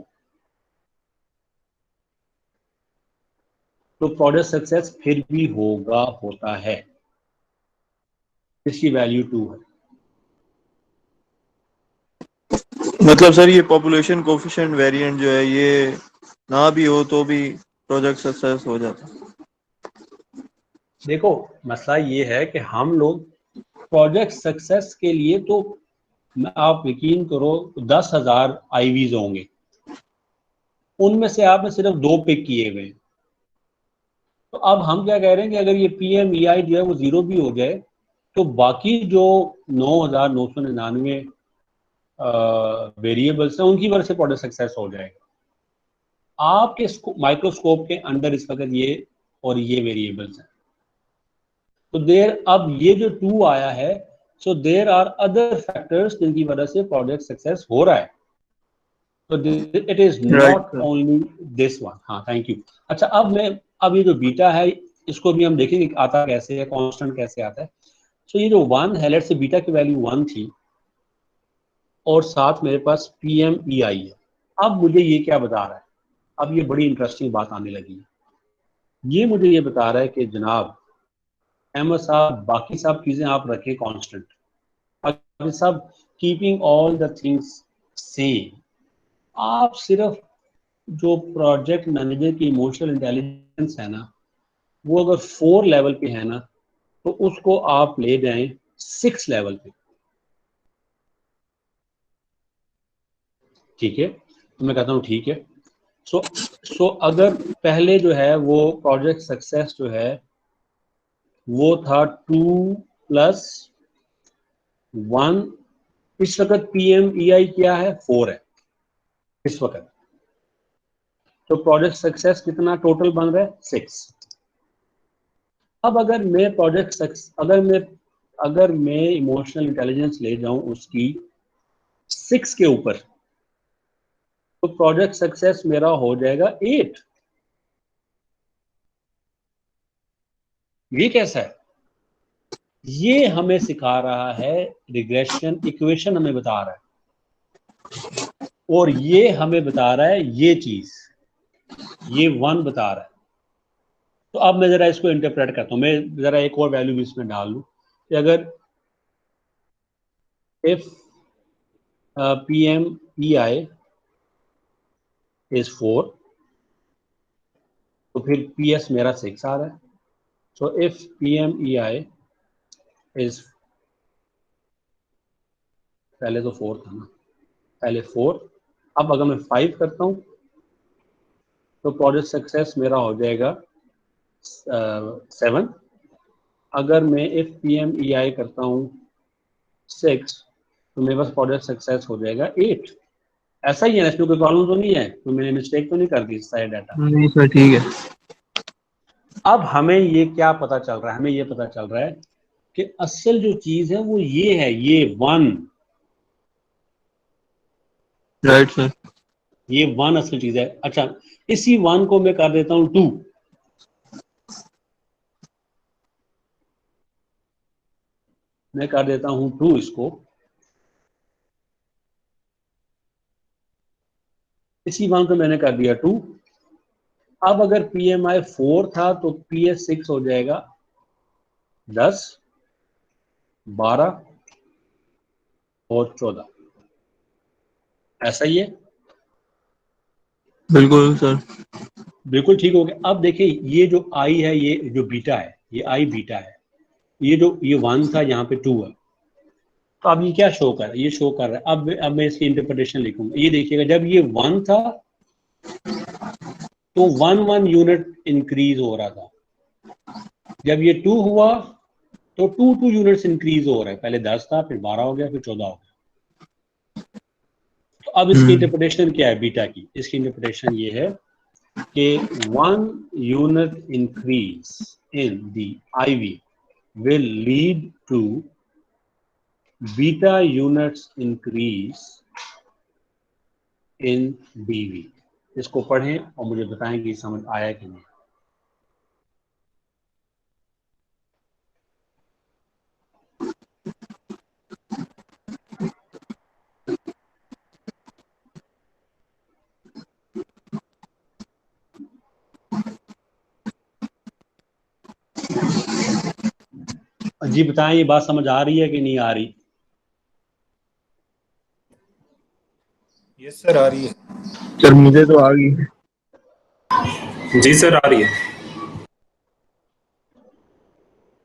तो प्रोजेक्ट सक्सेस फिर भी होता है, इसकी वैल्यू 2 है। मतलब सर ये पॉपुलेशन कोफिशिएंट वेरिएंट जो है ये ना भी हो तो भी प्रोजेक्ट सक्सेस हो जाता है। देखो मसला ये है कि हम लोग प्रोजेक्ट सक्सेस के लिए तो आप यकीन करो 10,000 IVs होंगे, उनमें से आपने सिर्फ 2 पिक किए हुए। तो अब हम क्या कह रहे हैं कि अगर ये PMEI जो है वो 0 भी हो जाए तो बाकी जो 9,999 वेरिएबल्स हैं उनकी वजह से प्रोजेक्ट सक्सेस हो जाएगा। आपके माइक्रोस्कोप के अंदर इस वक्त ये और ये वेरिएबल्स हैं, तो अब ये जो 2 आया है, so there are other factors जिनकी वजह से प्रोजेक्ट सक्सेस हो रहा है। तो it is not only this one. हाँ, थैंक यू। अच्छा, अब ये जो बीटा है इसको भी हम देखेंगे आता कैसे है, कांस्टेंट कैसे आता है। सो ये जो 1 है, लेट्स से बीटा की वैल्यू 1 थी और साथ मेरे पास PMEI है। अब मुझे ये क्या बता रहा है? अब ये बड़ी इंटरेस्टिंग बात आने लगी है। ये मुझे ये बता रहा है कि जनाब अहमद साहब, बाकी सब चीजें आप रखें कांस्टेंट, बाकी सब keeping all the things same, आप सिर्फ जो प्रोजेक्ट मैनेजर की इमोशनल इंटेलिजेंस है ना वो अगर 4 लेवल पे है ना तो उसको आप ले जाएं 6 लेवल पे। ठीक है, तो मैं कहता हूँ ठीक है। सो अगर पहले जो है वो प्रोजेक्ट सक्सेस जो है वो था 2 प्लस 1, इस वक्त PMEI क्या है? 4 है इस वक्त। तो प्रोजेक्ट सक्सेस कितना टोटल बन रहा है? 6। अब अगर मैं इमोशनल इंटेलिजेंस ले जाऊं उसकी 6 के ऊपर तो प्रोजेक्ट सक्सेस मेरा हो जाएगा 8। ये कैसा है? ये हमें सिखा रहा है रिग्रेशन, इक्वेशन हमें बता रहा है, और ये हमें बता रहा है ये चीज, ये 1 बता रहा है। तो अब मैं जरा इसको इंटरप्रेट करता हूँ, मैं जरा एक और वैल्यू भी इसमें डाल लूँ कि अगर इफ PMEI इज 4 तो फिर PS मेरा 6 आ रहा है। सो इफ PMEI इज, पहले तो 4 था ना, पहले 4, अब अगर मैं 5 करता हूँ तो प्रोजेक्ट सक्सेस मेरा हो जाएगा 7। अगर मैं इफ PMEI करता हूँ 6 तो मेरे पास प्रोजेक्ट सक्सेस हो जाएगा 8। ऐसा ही है ना, इसमें कोई प्रॉब्लम तो नहीं है, तो मैंने मिस्टेक तो नहीं कर दी इस सारे डाटा। नहीं सर ठीक है। अब हमें ये क्या पता चल रहा है, हमें ये पता चल रहा है कि असल जो चीज है वो ये है, ये 1, राइट सर। ये 1 असल चीज है। अच्छा, इसी 1 को मैं कर देता हूं 2, मैं कर देता हूं 2 इसको, इसी 1 को मैंने कर दिया 2। अब अगर PMI 4 था तो PS 6 हो जाएगा 10, 12 और 14। ऐसा ही है, बिल्कुल सर। बिल्कुल ठीक हो गया। अब देखिए ये जो I है, ये जो बीटा है, ये I बीटा है, ये जो ये 1 था यहाँ पे 2 है, तो अब ये क्या शो कर रहा है, ये शो कर रहा है। अब मैं इसकी इंटरप्रिटेशन लिखूंगा। ये देखिएगा, जब ये 1 था तो 1 यूनिट इंक्रीज हो रहा था, जब ये 2 हुआ तो 2 यूनिट्स इंक्रीज हो रहा है, पहले 10 था, फिर 12 हो गया, फिर 14 हो गया। तो अब इसकी इंटरप्रिटेशन क्या है बीटा की? इसकी इंटरप्रिटेशन ये है कि 1 unit increase in the IV will lead to beta units increase in DV। इसको पढ़ें और मुझे बताएं कि समझ आया कि नहीं। जी बताएं, ये बात समझ आ रही है कि नहीं आ रही? यस सर, आ रही है। सर मुझे तो आ गई। जी सर आ रही है।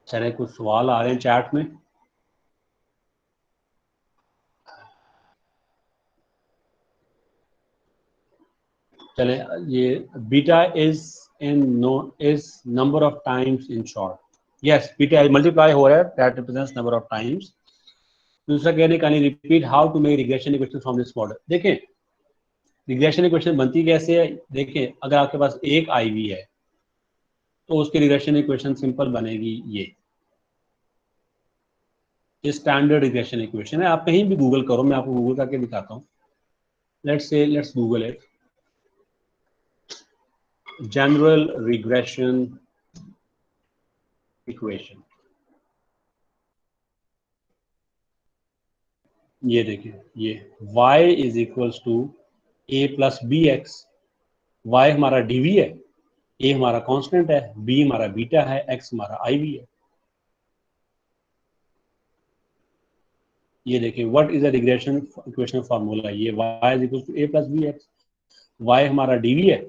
चले, कुछ सवाल आ रहे हैं चैट में? चले, ये beta is number of times in short. Yes, beta multiply हो रहा है, that represents number of times. दूसरा कहने का, repeat how to make regression equation from this model. देखें रिग्रेशन इक्वेशन बनती कैसे है। देखें, अगर आपके पास एक IV है तो उसकी रिग्रेशन इक्वेशन सिंपल बनेगी, ये स्टैंडर्ड रिग्रेशन इक्वेशन है। आप कहीं भी गूगल करो, मैं आपको गूगल करके दिखाता हूँ। Let's Google it, general regression equation. ये देखिए, ये y is equals to a plus B X. Y हमारा DV है, a हमारा कांस्टेंट है, b हमारा बीटा है, x हमारा IV है। ये देखिए, what is the regression equation formula, ये y is equals to a plus B X. y हमारा DV है,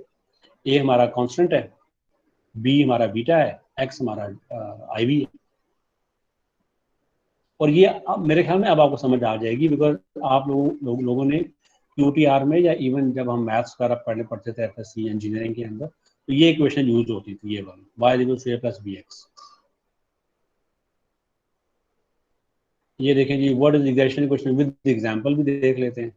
a हमारा कांस्टेंट है, b हमारा बीटा है, x हमारा IV है। और ये मेरे ख्याल में अब आपको समझ आ जाएगी, बिकॉज आप लोगों ने QTR में या इवन जब हम मैथ्स वगैरह पढ़ते थे FSC इंजीनियरिंग के अंदर, तो ये इक्वेशन यूज होती थी, ये वाली y equal to a plus B x. ये देखें जी, what is regression equation with example भी देख लेते हैं।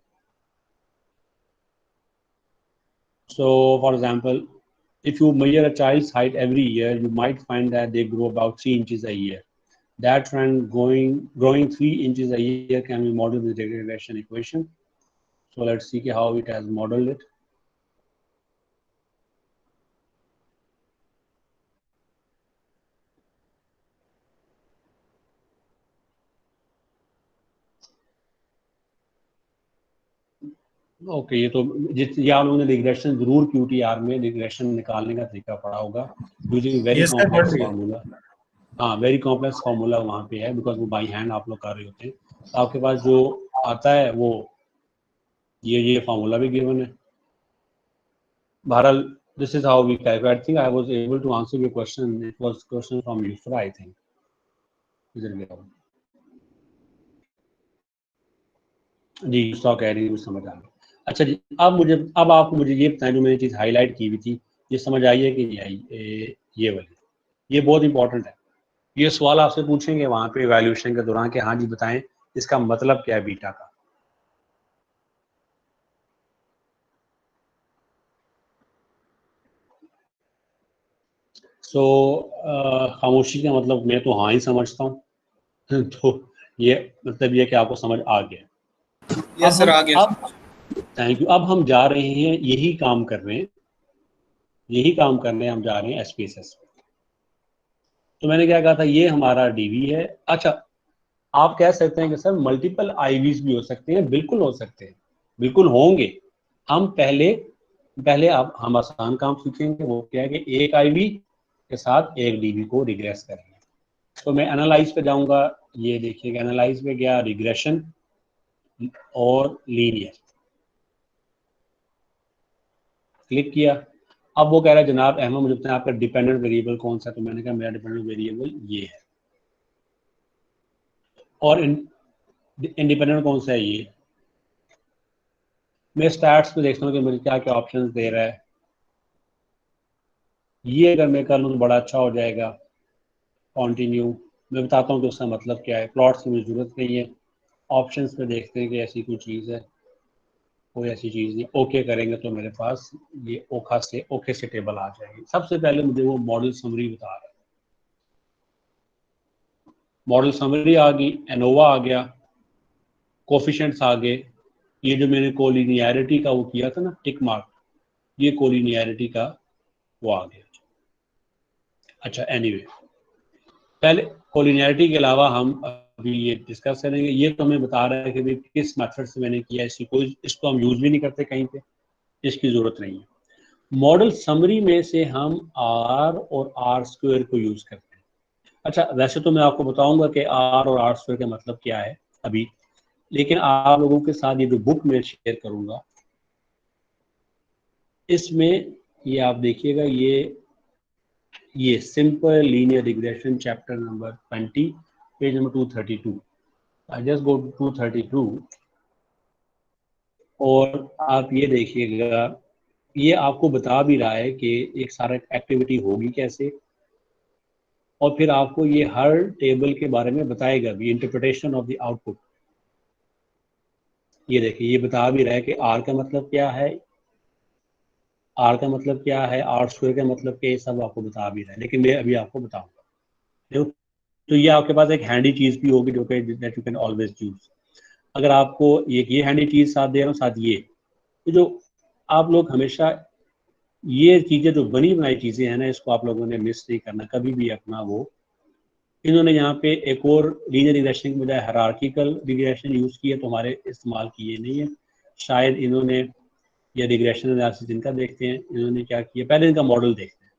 So for example, if you measure a child's height every year, you might find that they grow about 3 inches a year. That trend growing 3 inches a year can be modeled with the regression equation. So let's see how it has modeled it. Okay, ये तो ये आप लोगों ने regression जरूर QTR में regression निकालने का तरीका पढ़ा होगा, using very Yes, sir, complex पढ़ लिया। फार्मूला। हाँ, वेरी कॉम्प्लेक्स फार्मूला वहाँ पे है, बिकॉज वो बाई हैंड आप लोग कर रहे होते हैं। तो आपके पास जो आता है वो ये फार्मूला भी गिवन है। बहरहाल, this is how we calculate. I think I was able to answer your question. It was question from Yusra, I think. इधर गया हूँ। जी, यूसरा कह रही है, मुझे समझ आ गया। अच्छा जी, अब आप मुझे ये बताएं, जो मैंने चीज़ हाईलाइट की हुई थी, ये समझ आई है कि नहीं आई? ये वाली, ये बहुत इंपॉर्टेंट है। ये सवाल आपसे पूछेंगे वहाँ पे इवैल्यूएशन के दौरान कि हाँ जी बताएं इसका मतलब क्या है बीटा का। खामोशी का मतलब मैं तो हाँ ही समझता हूँ तो ये मतलब ये कि आपको समझ आ गया। यस सर, आ गया। अब थैंक यू। अब हम जा रहे हैं, यही काम कर रहे हैं हम जा रहे हैं SPSS। तो मैंने क्या कहा था, ये हमारा DV है। अच्छा, आप कह सकते हैं कि सर मल्टीपल IVs भी हो सकते हैं, बिल्कुल हो सकते हैं, बिल्कुल होंगे। हम पहले अब हम आसान काम सीखेंगे, वो क्या है कि एक IV के साथ एक DV को रिग्रेस करेंगे। तो मैं एनालाइज पे जाऊंगा, ये देखिएगा एनालाइज में गया, रिग्रेशन और लीनियर क्लिक किया। अब वो कह रहा है जनाब अहमद मुझे बताएं आपका डिपेंडेंट वेरिएबल कौन सा है। तो मैंने कहा मेरा डिपेंडेंट वेरिएबल ये है, और इंडिपेंडेंट कौन सा है ये। मैं स्टैट्स पे देखता हूँ कि मुझे क्या क्या ऑप्शंस दे रहा है। ये अगर मैं कर लूँ तो बड़ा अच्छा हो जाएगा। कॉन्टिन्यू, मैं बताता हूँ कि उसका मतलब क्या है। प्लॉट्स की मुझे जरूरत नहीं है। ऑप्शंस पे देखते हैं कि ऐसी कोई चीज़ है, कोई ऐसी चीज़ नहीं। ओके करेंगे तो मेरे पास ये ओके से टेबल आ जाएगी। सबसे पहले मुझे वो मॉडल समरी बता रहा है। मॉडल समरी आ गई, एनोवा आ गया, कोफिशिएंट्स आ गए। ये जो मैंने कोलिनियरिटी का वो किया था ना टिक मार्क, ये कोलिनियरिटी का वो आ गया। अच्छा एनीवे, पहले कोलिनियरिटी के अलावा हम अभी ये डिस्कस करेंगे। ये तो हमें बता रहा है कि भाई किस मेथड से मैंने किया, इसको हम यूज भी नहीं करते कहीं पे, इसकी जरूरत नहीं है। मॉडल समरी में से हम R और R² को यूज करते हैं। अच्छा, वैसे तो मैं आपको बताऊंगा कि R और R² का मतलब क्या है अभी, लेकिन आप लोगों के साथ ये जो बुक में शेयर करूंगा इसमें ये आप देखिएगा, ये simple linear regression chapter number 20 page number 232। I just go to 232 और आप ये देखिएगा, ये आपको बता भी रहा है कि एक सारा एक्टिविटी होगी कैसे, और फिर आपको ये हर टेबल के बारे में बताएगा भी, इंटरप्रिटेशन ऑफ द आउटपुट। ये देखिए, ये बता भी रहा है कि R का मतलब क्या है, R का मतलब क्या है, R² का मतलब क्या है, सब आपको बता भी रहा है, लेकिन मैं अभी आपको बताऊंगा। देखो, तो ये आपके पास एक हैंडी चीज भी होगी जो कि that you can always use. अगर आपको ये हैंडी चीज साथ दे रहा हूँ, साथ ये, तो जो आप लोग हमेशा ये चीजें जो बनी बनाई चीजें हैं ना, इसको आप लोगों ने मिस नहीं करना कभी भी अपना वो। इन्होंने यहाँ पे एक और लीनियर रिग्रेशन के बजाय हायरार्किकल रिग्रेशन यूज किया, तो हमारे इस्तेमाल किए नहीं है। शायद इन्होंने ये रिग्रेशन एनालिसिस इनका देखते हैं, इन्होंने क्या किया, पहले इनका मॉडल देखते हैं।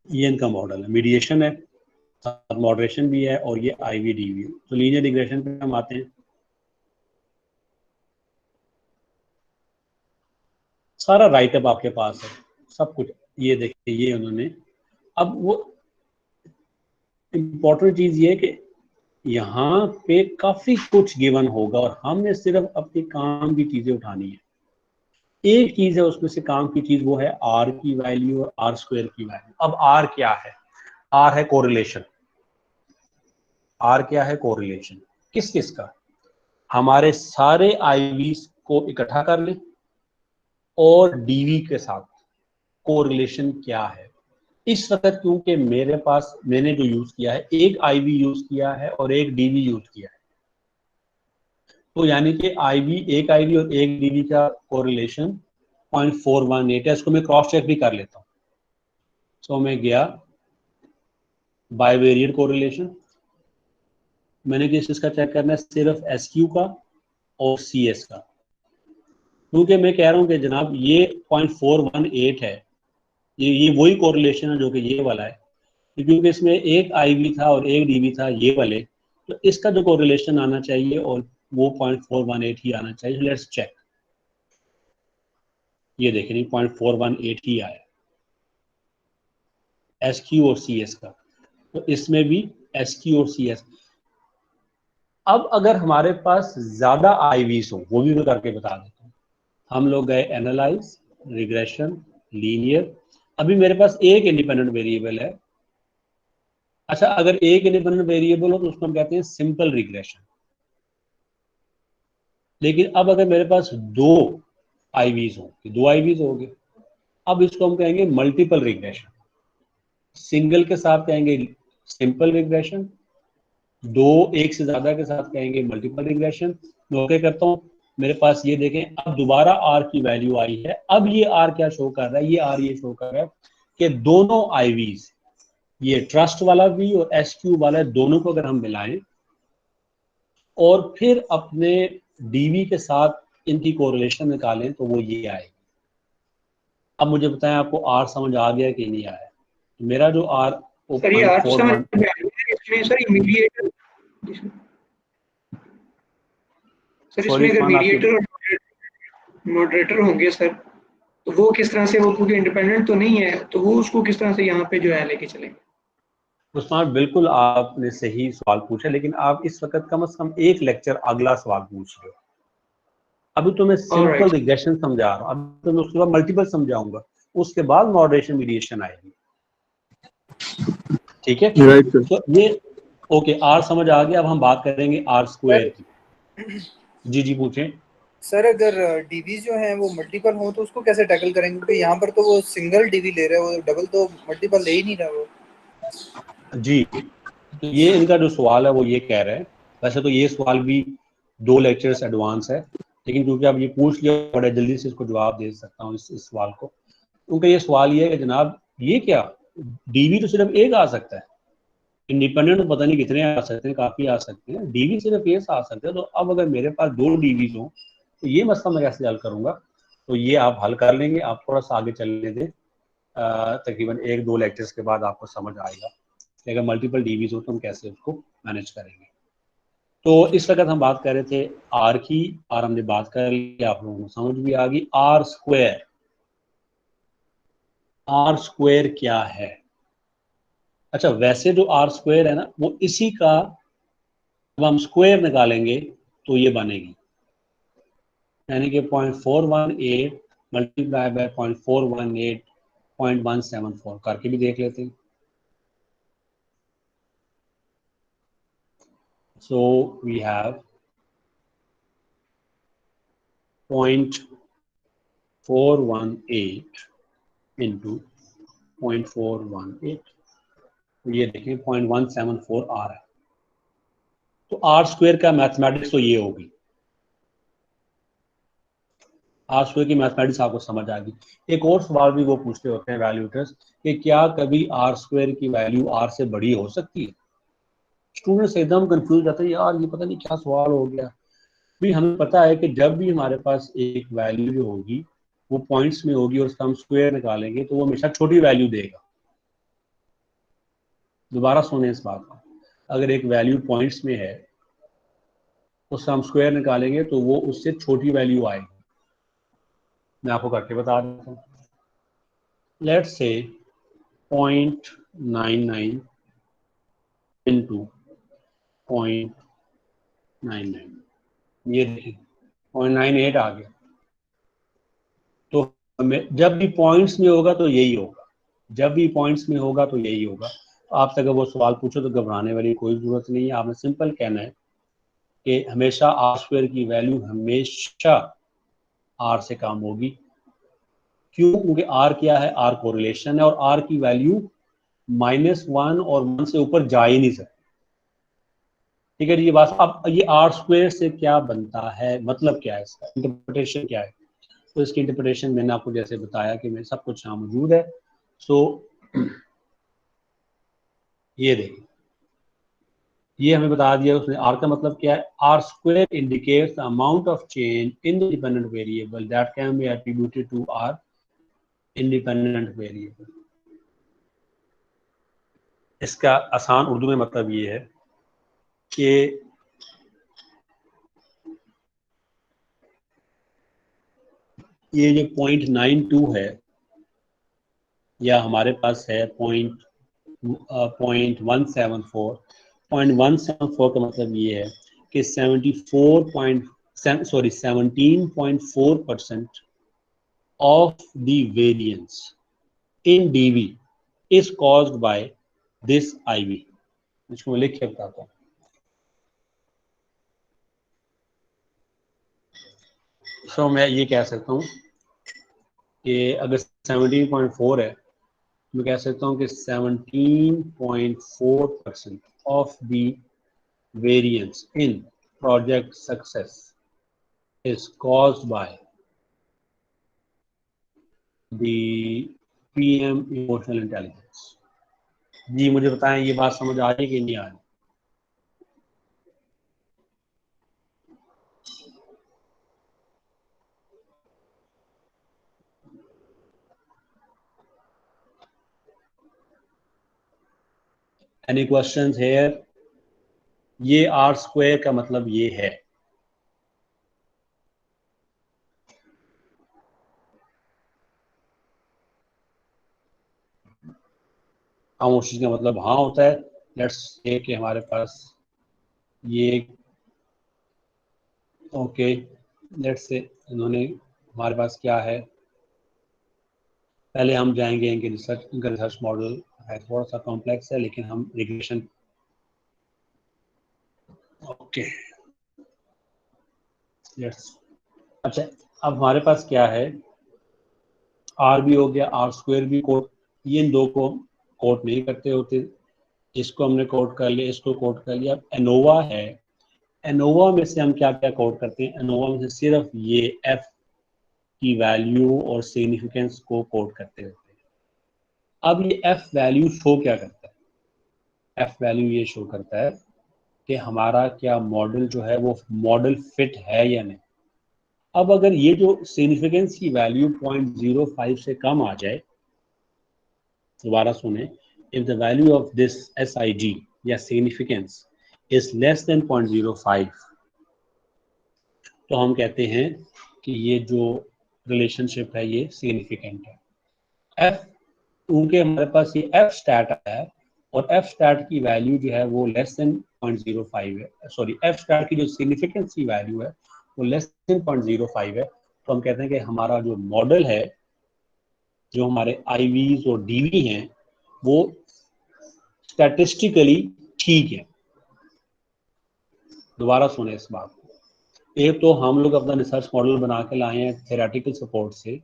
ये इनका मॉडल है, मीडिएशन है, मॉडरेशन भी है, और ये IVDV है। तो लीनियर रिग्रेशन पे हम आते हैं। सारा राइटअप आपके पास है, सब कुछ। ये देखिए, ये उन्होंने, अब वो इम्पोर्टेंट चीज ये है कि यहाँ पे काफी कुछ गिवन होगा और हमने सिर्फ अपने काम की चीजें उठानी है। एक चीज है उसमें से काम की चीज, वो है R की वैल्यू और R² की वैल्यू। अब R क्या है? R है कोरिलेशन। R क्या है? कोरिलेशन। किस किस का? हमारे सारे IVs को इकट्ठा कर लें और DV के साथ कोरिलेशन क्या है। इस वक्त क्योंकि मेरे पास मैंने जो यूज किया है, एक IV यूज किया है और एक DV यूज किया है, तो यानी कि एक IV और एक DV का कोरिलेशन 0.418 है। इसको मैं क्रॉस चेक भी कर लेता हूँ। सो मैं गया बाइवेरिएट कोरिलेशन, मैंने किस चीज़ का चेक करना है, सिर्फ SQ का और CS का, क्योंकि मैं कह रहा हूँ कि जनाब ये 0.418 है, ये वही कोरिलेशन है जो कि ये वाला है, क्योंकि इसमें एक IV था और एक DV था ये वाले, तो इसका जो कोरिलेशन आना चाहिए और वो 0.418 ही आना चाहिए। लेट्स चेक, ये देखें नहीं 0.418 ही आया SQ और CS का, तो इसमें भी SQ और CS। अब अगर हमारे पास ज्यादा IVs हो, वो भी मैं करके बता देता हूँ। हम लोग गए एनालाइज, रिग्रेशन, लीनियर, अभी मेरे पास एक इंडिपेंडेंट वेरिएबल है। अच्छा, अगर एक इंडिपेंडेंट वेरिएबल हो तो उसको हम कहते हैं सिंपल रिग्रेशन। लेकिन अब अगर मेरे पास दो IVs हो, दो IVs हो गए, अब इसको हम कहेंगे मल्टीपल रिग्रेशन। सिंगल के साथ कहेंगे सिंपल रिग्रेशन, दो एक से ज्यादा के साथ कहेंगे मल्टीपल रिग्रेशन। मैं ओके करता हूँ, मेरे पास ये देखें अब दोबारा R की वैल्यू आई है। अब ये R क्या शो कर रहा है, ये R ये शो कर रहा है कि दोनों IVs, ये ट्रस्ट वाला भी और SQ वाला, दोनों को अगर हम मिलाएं और फिर अपने DV के साथ इनकी कोरिलेशन निकालें तो वो ये आएगी। अब मुझे बताएं आपको R समझ आ गया कि नहीं आया? मेरा जो R सर ये R समझ में आ रही है, इसमें सर मीडिएटर, सर इसमें अगर मीडिएटर और मॉडरेटर होंगे सर, तो वो किस तरह से, वो क्योंकि इंडिपेंडेंट तो नहीं है, तो वो उसको किस तरह से यहाँ पे जो है लेके चलेंगे? उस्मान, बिल्कुल आपने सही सवाल पूछा, लेकिन आप इस वक्त कम से कम एक लेक्चर अगला सवाल पूछ रहे हो। अभी तो मैं सिंपल रिग्रेशन समझा रहा हूँ, अभी तो मैं उसके बाद मल्टीपल समझाऊंगा, उसके बाद मॉडरेशन मीडिएशन आएगी। ठीक है, तो ये ओके, R समझ आ गया। अब हम बात करेंगे R स्क्वायर की। जी पूछें सर। अगर DV जो है वो मल्टीपल हो तो उसको कैसे टैकल करेंगे, क्योंकि यहाँ पर तो वो सिंगल DV ले रहा है, वो डबल तो मल्टीपल ले ही नहीं रहा वो। जी। तो ये इनका जो सवाल है वो ये कह रहे हैं, वैसे तो ये सवाल भी 2 लेक्चर्स एडवांस है, लेकिन क्योंकि आप ये पूछ लिया, बड़े जल्दी से इसको जवाब दे सकता हूँ इस सवाल को। उनका ये सवाल ये है कि जनाब ये क्या, DV तो सिर्फ एक आ सकता है, इंडिपेंडेंट पता नहीं कितने आ सकते हैं, काफी आ सकते हैं, DV सिर्फ एक आ सकते हैं। तो अब अगर मेरे पास 2 DVs हो तो ये मसला मैं कैसे हल करूंगा? तो ये आप हल कर लेंगे, आप थोड़ा सा आगे चलने दें, तकरीबन 1-2 लेक्चर्स के बाद आपको समझ आएगा कि अगर मल्टीपल DVs हो तो हम कैसे उसको मैनेज करेंगे। तो इस वक्त हम बात कर रहे थे R की, R हमने बात कर ली, आप लोगों को समझ भी आ गई। R स्क्वायर क्या है? अच्छा, वैसे जो R स्क्वायर है ना, वो इसी का जब हम स्क्वायर निकालेंगे तो ये बनेगी, यानी कि 0.418 मल्टीप्लाई बाय 0.418 0.174 करके भी देख लेते हैं। So we have 0.418 into 0.418, ये देखें 0.174 आ रहा है। तो R स्क्वायर का मैथमेटिक्स तो ये होगी, R स्क्वायर की मैथमेटिक्स आपको समझ आ गई। एक और सवाल भी वो पूछते होते हैं वैल्यूएटर्स कि क्या कभी R स्क्वायर की वैल्यू R से बड़ी हो सकती है? स्टूडेंट्स एकदम कंफ्यूज जाते हैं, यार ये पता नहीं क्या सवाल हो गया। भी हमें पता है कि जब भी हमारे पास एक वैल्यू जो होगी वो पॉइंट्स में होगी और उसका हम स्क्वायर निकालेंगे तो वो हमेशा छोटी वैल्यू देगा। दोबारा सुने इस बात को, अगर एक वैल्यू पॉइंट्स में है उसका हम स्क्वायर निकालेंगे तो वो उससे छोटी वैल्यू आएगी। मैं आपको करके बता देता हूँ। लेट्स से 0.99 इंटू 0.99, ये देखिए 0.98 आ गया। तो हमें जब भी पॉइंट्स में होगा तो यही होगा, जब भी पॉइंट्स में होगा तो यही होगा। तो आपसे अगर वो सवाल पूछो तो घबराने वाली कोई जरूरत नहीं है, आपने सिंपल कहना है कि हमेशा R स्क्वायर की वैल्यू हमेशा R से कम होगी। क्यों? क्योंकि R क्या है, R कोरिलेशन है और R की वैल्यू -1 और 1 से ऊपर जा ही नहीं सकती। ठीक है जी, ये बात। अब ये R स्क्वायर से क्या बनता है, मतलब क्या है इसका, इंटरप्रिटेशन क्या है? तो इसकी इंटरप्रिटेशन मैंने आपको जैसे बताया कि मैं सब कुछ यहाँ मौजूद है। सो ये देखिए, ये हमें बता दिया उसने। आर का मतलब क्या है? R square indicates the amount of change in the dependent variable that can be attributed to R independent variable. इसका आसान उर्दू में मतलब ये है कि ये जो 0.92 है या हमारे पास है 0.174 का मतलब ये है कि 17.4% of the variance in DV is caused by this IV। इसको मैं लिख के बताता हूँ। तो मैं ये कह सकता हूँ कि अगर 17.4 है, मैं कह सकता हूँ कि 17.4% of the variance in project success is caused by the PM emotional intelligence। जी मुझे बताएं ये बात समझ आ रही कि नहीं आ रही? Any questions here? ये आर स्क्वायर का मतलब ये है। खामोशी का मतलब हाँ होता है। लेट्स से कि हमारे पास ये ओके, लेट्स से इन्होंने हमारे पास क्या है, पहले हम जाएंगे इनके रिसर्च मॉडल है, थोड़ा सा कॉम्प्लेक्स है लेकिन हम रिग्रेशन ओके लेट्स। अच्छा अब हमारे पास क्या है, आर भी हो गया, आर स्क्वायर भी कोट, ये इन दो को कोट नहीं करते होते, इसको हमने कोट कर लिया, इसको कोट कर लिया। अब एनोवा है, एनोवा में से हम क्या क्या कोट करते हैं? एनोवा में से सिर्फ ये एफ की वैल्यू और सिग्निफिकेंस को कोट करते होते हैं। अब ये एफ वैल्यू शो क्या करता है? एफ वैल्यू ये शो करता है कि हमारा क्या मॉडल जो है वो मॉडल फिट है या नहीं। अब अगर ये जो सिग्निफिकेंस की वैल्यू 0.05 से कम आ जाए, दोबारा सुने, if the value of this SIG या सिग्निफिकेंस इज लेस देन 0.05, तो हम कहते हैं कि ये जो रिलेशनशिप है ये सिग्निफिकेंट है। एफ, क्योंकि हमारे पास ये एफ स्टैट आया है और एफ स्टैट की वैल्यू जो है वो लेस देन 0.05 है, सॉरी एफ स्टैट की जो सिग्निफिकेंस की वैल्यू है वो लेस देन 0.05 है, तो हम कहते हैं कि हमारा जो मॉडल है, जो हमारे IVs और DV हैं, वो स्टैटिस्टिकली ठीक है। दोबारा सुने इस बात को, एक तो हम लोग अपना रिसर्च मॉडल बना के लाए हैं थेरेटिकल सपोर्ट से,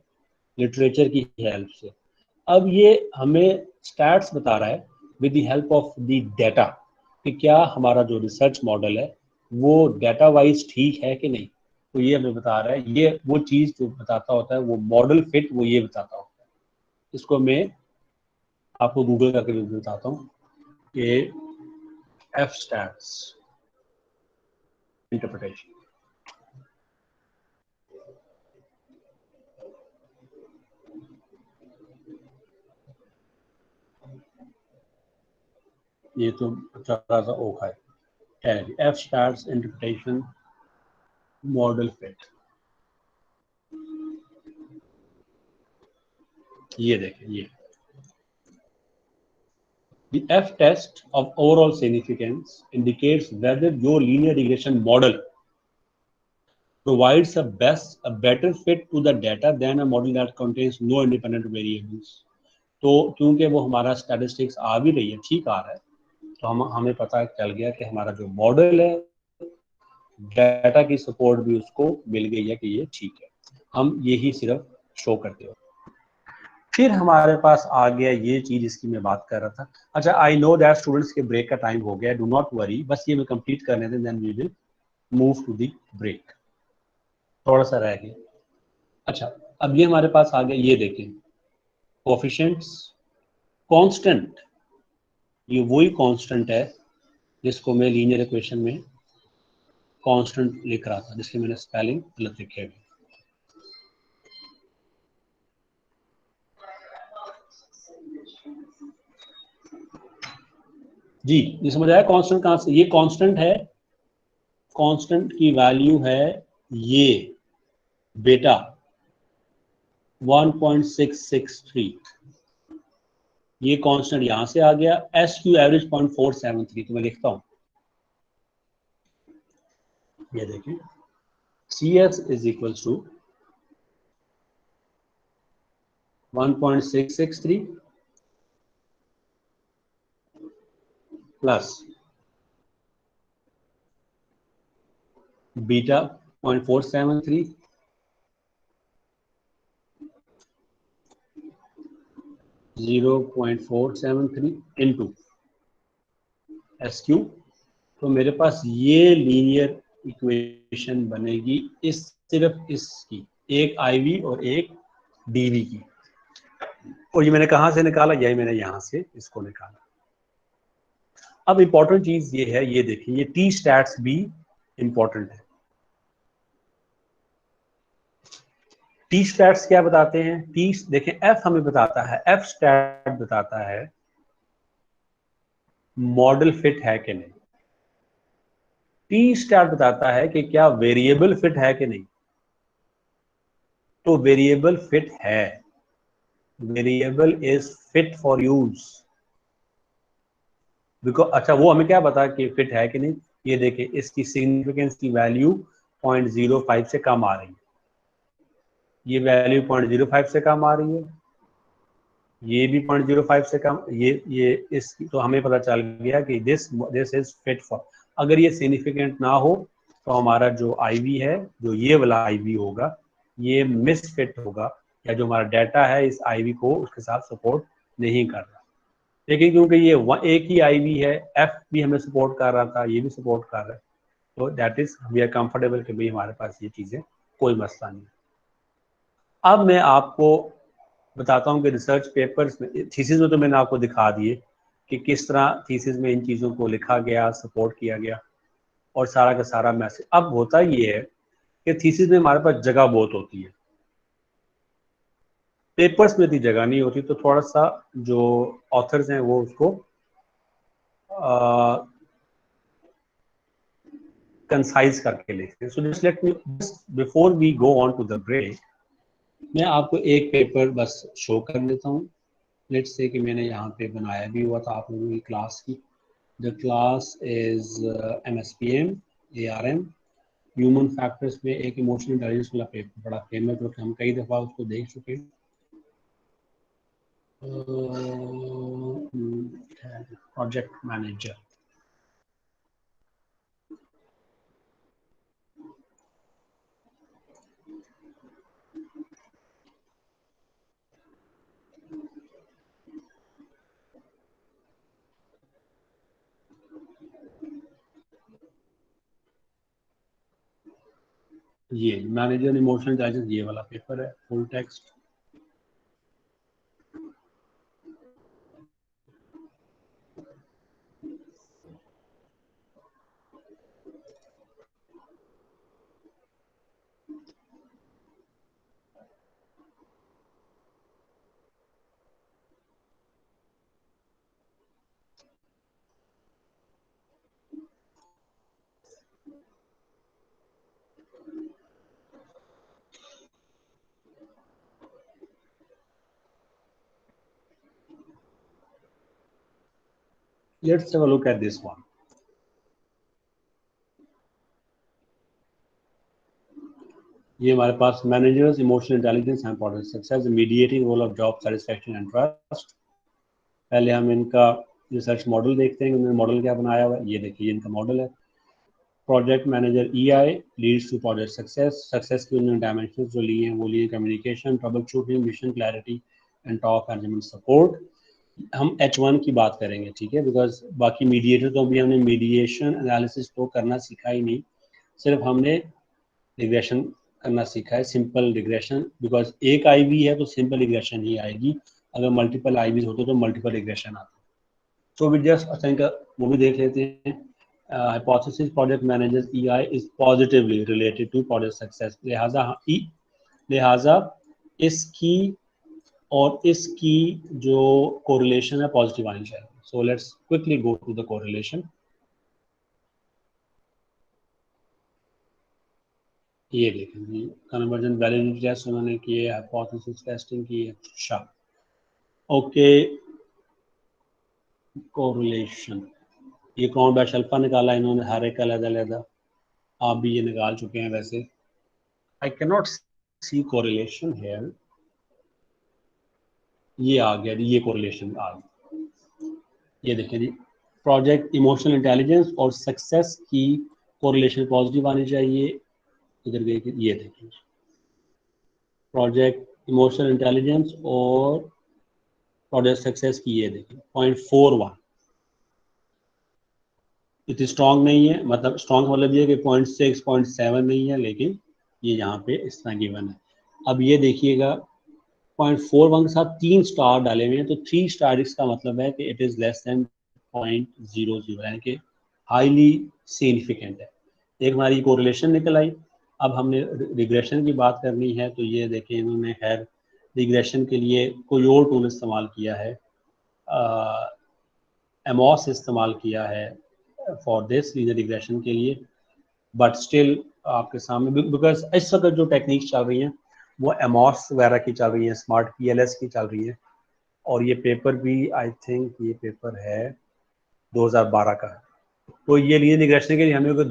लिटरेचर की हेल्प से। अब ये हमें स्टैट्स बता रहा है with the help of the data कि क्या हमारा जो रिसर्च मॉडल है वो डाटा वाइज ठीक है कि नहीं। तो ये हमें बता रहा है, ये वो चीज़ जो बताता होता है, वो मॉडल फिट वो ये बताता होता है। इसको मैं आपको गूगल करके भी बताता हूँ कि एफ स्टैट्स इंटरप्रिटेशन। ये तो अच्छा सा ओखा है, F stats interpretation model fit. ये देखें, ये the F test of overall significance indicates whether your linear regression model provides a better fit to the data than a model that contains no independent variables। तो क्योंकि वो हमारा statistics आ भी रही है, ठीक आ रहा है, तो हमें पता चल गया कि हमारा जो मॉडल है डाटा की सपोर्ट भी उसको मिल गई है कि ये ठीक है। हम यही सिर्फ शो करते हो। फिर हमारे पास आ गया ये चीज, इसकी मैं बात कर रहा था। अच्छा, आई नो दैट स्टूडेंट्स के ब्रेक का टाइम हो गया, डू नॉट वरी, बस ये मैं कंप्लीट करने दें, then we will move to the break. थोड़ा सा रह गया। अच्छा, अब ये हमारे पास आ गया, ये देखें कोएफिशिएंट्स कांस्टेंट, ये वही कांस्टेंट है जिसको मैं लीनियर इक्वेशन में कांस्टेंट लिख रहा था, जिसके मैंने स्पेलिंग गलत लिखे हुए। जी, ये समझ आया कांस्टेंट कहाँ से? ये कांस्टेंट है, कांस्टेंट की वैल्यू है ये बेटा 1.663, ये कांस्टेंट यहां से आ गया। एस क्यू एवरेज 0.473, तो मैं लिखता हूं, ये देखिए C S is equal to 1.663 plus beta 0.473 0.473 into S Q. तो मेरे पास ये लीनियर इक्वेशन बनेगी इस सिर्फ इसकी, एक आईवी और एक डीवी की। और ये मैंने कहां से निकाला? यही मैंने यहां से इसको निकाला। अब इंपॉर्टेंट चीज ये है, ये देखिए, ये टी स्टैट्स भी इंपॉर्टेंट है। टी स्टैट्स क्या बताते हैं? टी देखें, एफ हमें बताता है, एफ स्टैट बताता है मॉडल फिट है कि नहीं। टी स्टैट बताता है कि क्या वेरिएबल फिट है कि नहीं। तो वेरिएबल फिट है, variable is fit for use. Because अच्छा, वो हमें क्या बता कि फिट है कि नहीं? ये देखें, इसकी सिग्निफिकेंस की वैल्यू 0.05 से कम आ रही है, ये वैल्यू 0.05 से कम आ रही है, ये भी 0.05 से कम, ये इस, तो हमें पता चल गया कि दिस इज फिट फॉर। अगर ये सिग्निफिकेंट ना हो तो हमारा जो आईवी है, जो ये वाला आईवी होगा, ये मिसफिट होगा, या जो हमारा डाटा है इस आईवी को उसके साथ सपोर्ट नहीं कर रहा। लेकिन क्योंकि ये एक ही आईवी है, एफ भी हमें सपोर्ट कर रहा था, ये भी सपोर्ट कर रहा है, तो that is we are comfortable कि भाई हमारे पास ये चीजें कोई मसला नहीं। अब मैं आपको बताता हूँ कि रिसर्च पेपर्स में, थीसिस में तो मैंने आपको दिखा दिए कि किस तरह थीसिस में इन चीज़ों को लिखा गया, सपोर्ट किया गया और सारा का सारा मैसेज। अब होता ये है कि थीसिस में हमारे पास जगह बहुत होती है, पेपर्स में इतनी जगह नहीं होती, तो थोड़ा सा जो ऑथर्स हैं वो उसको कंसाइज करके लिखते हैं। So just let me, before we go on to the break, मैं आपको एक पेपर बस शो कर देता हूँ। लेट्स से कि मैंने यहाँ पे बनाया भी हुआ था आप लोगों की क्लास की। The class is MSPM ARM human factors में एक इमोशनल इंटेलिजेंस वाला पेपर बड़ा फेमस, जो कि हम कई दफ़ा उसको देख चुके हैं। प्रोजेक्ट मैनेजर, ये मैनेजर इमोशनल इंटेलिजेंस, ये वाला पेपर है, full text. Let's have a look at this one. ये हमारे पास managers emotional intelligence and product success, mediating role of job satisfaction and trust. पहले हम इनका रिसर्च मॉडल देखते हैं, उन्होंने मॉडल क्या बनाया हुआ है। ये देखिए, इनका मॉडल है project manager EI leads to project success. Success के उन्होंने डायमेंशंस जो लिए हैं वो लिए communication, trouble shooting, mission clarity and top management support. हम H1 की बात करेंगे, ठीक है, बिकॉज बाकी मीडिएटर तो अभी हमने मीडिएशन एनालिसिस तो करना सीखा ही नहीं, सिर्फ हमने रिग्रेशन करना सीखा है, सिंपल रिग्रेशन। बिकॉज एक आईवी है तो सिंपल रिग्रेशन ही आएगी, अगर मल्टीपल आईवी होते तो मल्टीपल रिग्रेशन आता। तो भी जस्ट अच्छा, इनका वो भी देख लेते हैं। hypothesis project managers EI is positively related to project success. लिहाजा इसकी और इसकी जो correlation है positive आनी चाहिए. So let's quickly go to the correlation. ये देखें जी, कन्वर्जन वैलिडिटी टेस्ट उन्होंने किए, हाइपोथेसिस टेस्टिंग की. अच्छा, ओके, कोरिलेशन, ये कौन बैच अल्फा निकाला इन्होंने, हर एक अलग-अलग, आप भी ये निकाल चुके हैं वैसे. I can not see correlation here. ये आ गया, ये कोरिलेशन आ गया. ये देखें जी, प्रोजेक्ट इमोशनल इंटेलिजेंस और सक्सेस की कोरिलेशन पॉजिटिव आनी चाहिए. इधर देखिए, ये देखिए, प्रोजेक्ट इमोशनल इंटेलिजेंस और प्रोजेक्ट सक्सेस की ये देखिए 0.41. इतनी स्ट्रॉन्ग नहीं है, मतलब स्ट्रॉन्ग मतलब ये कि 0.6 0.7 नहीं है, लेकिन ये यहाँ पे इस तरह गिवन है. अब ये देखिएगा 0.41 के साथ 3 स्टार डाले हुए हैं, तो 3 स्टार का मतलब है कि इट इज़ लेस देन 0.00, यानी कि हाईली सिग्निफिकेंट है. एक हमारी कोरिलेशन निकल आई. अब हमने रिग्रेशन की बात करनी है, तो ये देखें इन्होंने खैर रिग्रेशन के लिए कोई और टूल इस्तेमाल किया है, एमॉस इस्तेमाल किया है फॉर दिस लीनियर रिग्रेशन के लिए, बट स्टिल आपके सामने, बिकॉज इस वक्त जो टेक्निक्स चल रही हैं वो एमॉस वगैरह की चल रही हैं, स्मार्ट PLS की चल रही है. और ये पेपर भी आई थिंक ये पेपर है 2012 का. तो ये लीनियर रिग्रेशन के लिए हमें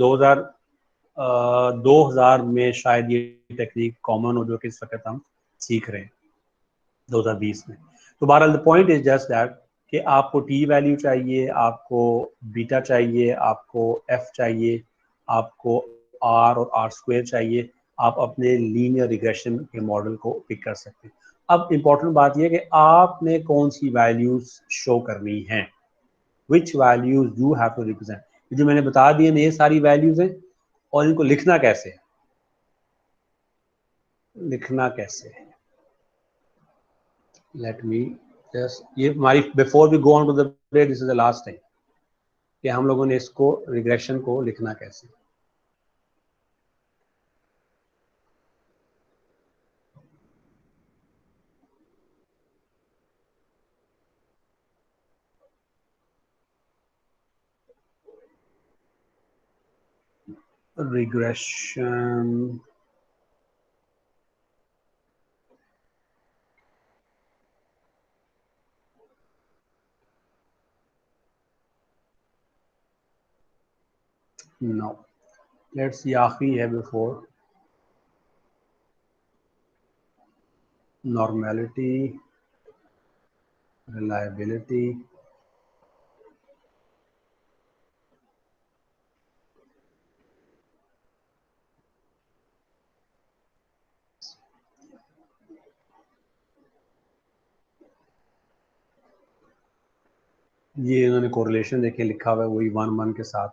2000 में शायद ये टेक्निक कॉमन हो, जो कि इस वक्त हम सीख रहे हैं 2020 में. तो बहरहाल the point is just that कि आपको टी वैल्यू चाहिए, आपको बीटा चाहिए, आपको एफ चाहिए, आपको आर और आर स्क्वायर चाहिए. आप अपने लीनियर रिग्रेशन के मॉडल को पिक कर सकते हैं. अब इम्पोर्टेंट बात यह कि आपने कौन सी वैल्यूज शो करनी है, which values you have to represent. जो मैंने बता दिए ये सारी वैल्यूज हैं, और इनको लिखना कैसे है, लिखना कैसे है. लेट मी जस्ट, ये हमारी before we go on to the break, this is the last time कि हम लोगों ने इसको रिग्रेशन को लिखना कैसे. regression no, let's see आखिरी है before normality, reliability, ये इन्होंने कोरिलेशन देखे लिखा हुआ है वही 1 के साथ.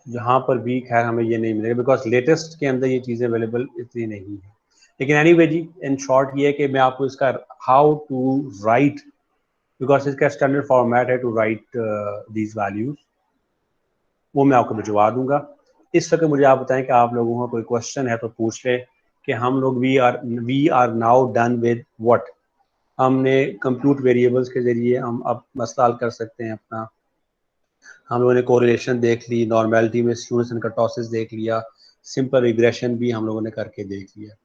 जहाँ पर भी खैर हमें ये नहीं मिलेगा, बिकॉज लेटेस्ट के अंदर ये चीज़ें अवेलेबल इतनी नहीं है. लेकिन एनीवे जी, इन शॉर्ट ये है कि मैं आपको इसका हाउ टू राइट, बिकॉज इसका स्टैंडर्ड फॉर्मेट है टू राइट दीज वैल्यूज, वो मैं आपको भिजवा दूंगा. इस वक्त मुझे आप बताएं कि आप लोगों का कोई क्वेश्चन है तो पूछ लें कि हम लोग we are now done with what. हमने कंप्यूट वेरिएबल्स के ज़रिए हम अब मसला हल कर सकते हैं अपना. हम लोगों ने कोरिलेशन देख ली, नॉर्मेलिटी में स्टूडेंट्स एंड कर्टोसिस देख लिया, सिंपल रिग्रेशन भी हम लोगों ने करके देख लिया.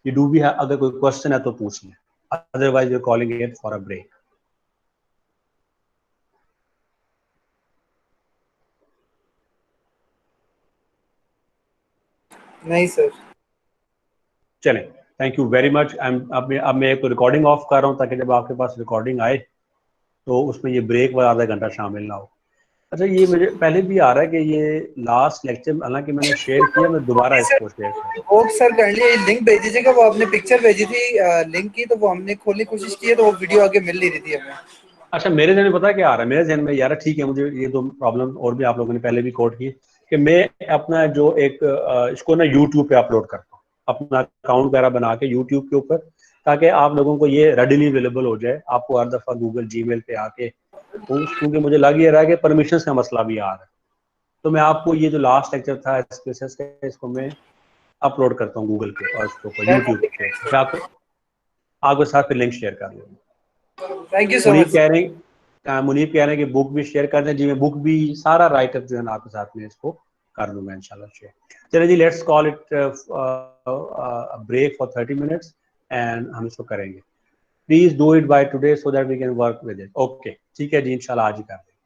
ये डू भी है, अगर कोई क्वेश्चन है तो पूछ लें, otherwise we are calling it for a break. नहीं सर. चलें, थैंक यू वेरी मच. अब मैं एक रिकॉर्डिंग ऑफ कर रहा हूँ ताकि जब आपके पास रिकॉर्डिंग आए तो उसमें ये ब्रेक वाला आधा घंटा शामिल ना हो. अच्छा, ये मुझे पहले भी आ रहा है कि ये लास्ट लेक्चर, हालांकि मैंने शेयर किया, मैं दोबारा इसको शेयर करूँ. वो सर काइंडली लिंक भेज दीजिएगा. वो आपने पिक्चर भेजी थी लिंक की, तो वो हमने खोलने की कोशिश की है, तो वो वीडियो आगे मिल नहीं रही थी हमें. अच्छा, मेरे जहन में पता क्या आ रहा है, मेरे जहन में यार ठीक है, मुझे ये दो प्रॉब्लम और भी आप लोगों ने पहले भी कोट की कि मैं अपना जो एक इसको ना यूट्यूब पे अपलोड करता हूँ, अपना अकाउंट वगैरह बना के यूट्यूब के ऊपर, ताकि आप लोगों को ये रेडिली अवेलेबल हो जाए, आपको हर दफ़ा गूगल जीमेल पे आके, क्योंकि मुझे लग ये रहा है कि परमिशंस का मसला भी आ रहा है। तो मैं आपको ये जो लास्ट लेक्चर था SPSS का, इसको मैं अपलोड करता हूँ गूगल पे और उसके ऊपर यूट्यूब पे, मैं आपके साथ फिर लिंक शेयर कर लूँगा। Thank you so much. Muneeb कह रहे हैं कि बुक भी शेयर कर दें जी, मैं बुक भी सारा राइटअप जो है ना आपके साथ में इसको कर दूंगा इंशाल्लाह शेयर। चलिए जी, let's call it break for 30 minutes and हम इसको करेंगे। Please do it by today so that we can work with it. Okay, ठीक है जी, इंशाल्लाह आज ही कर देंगे।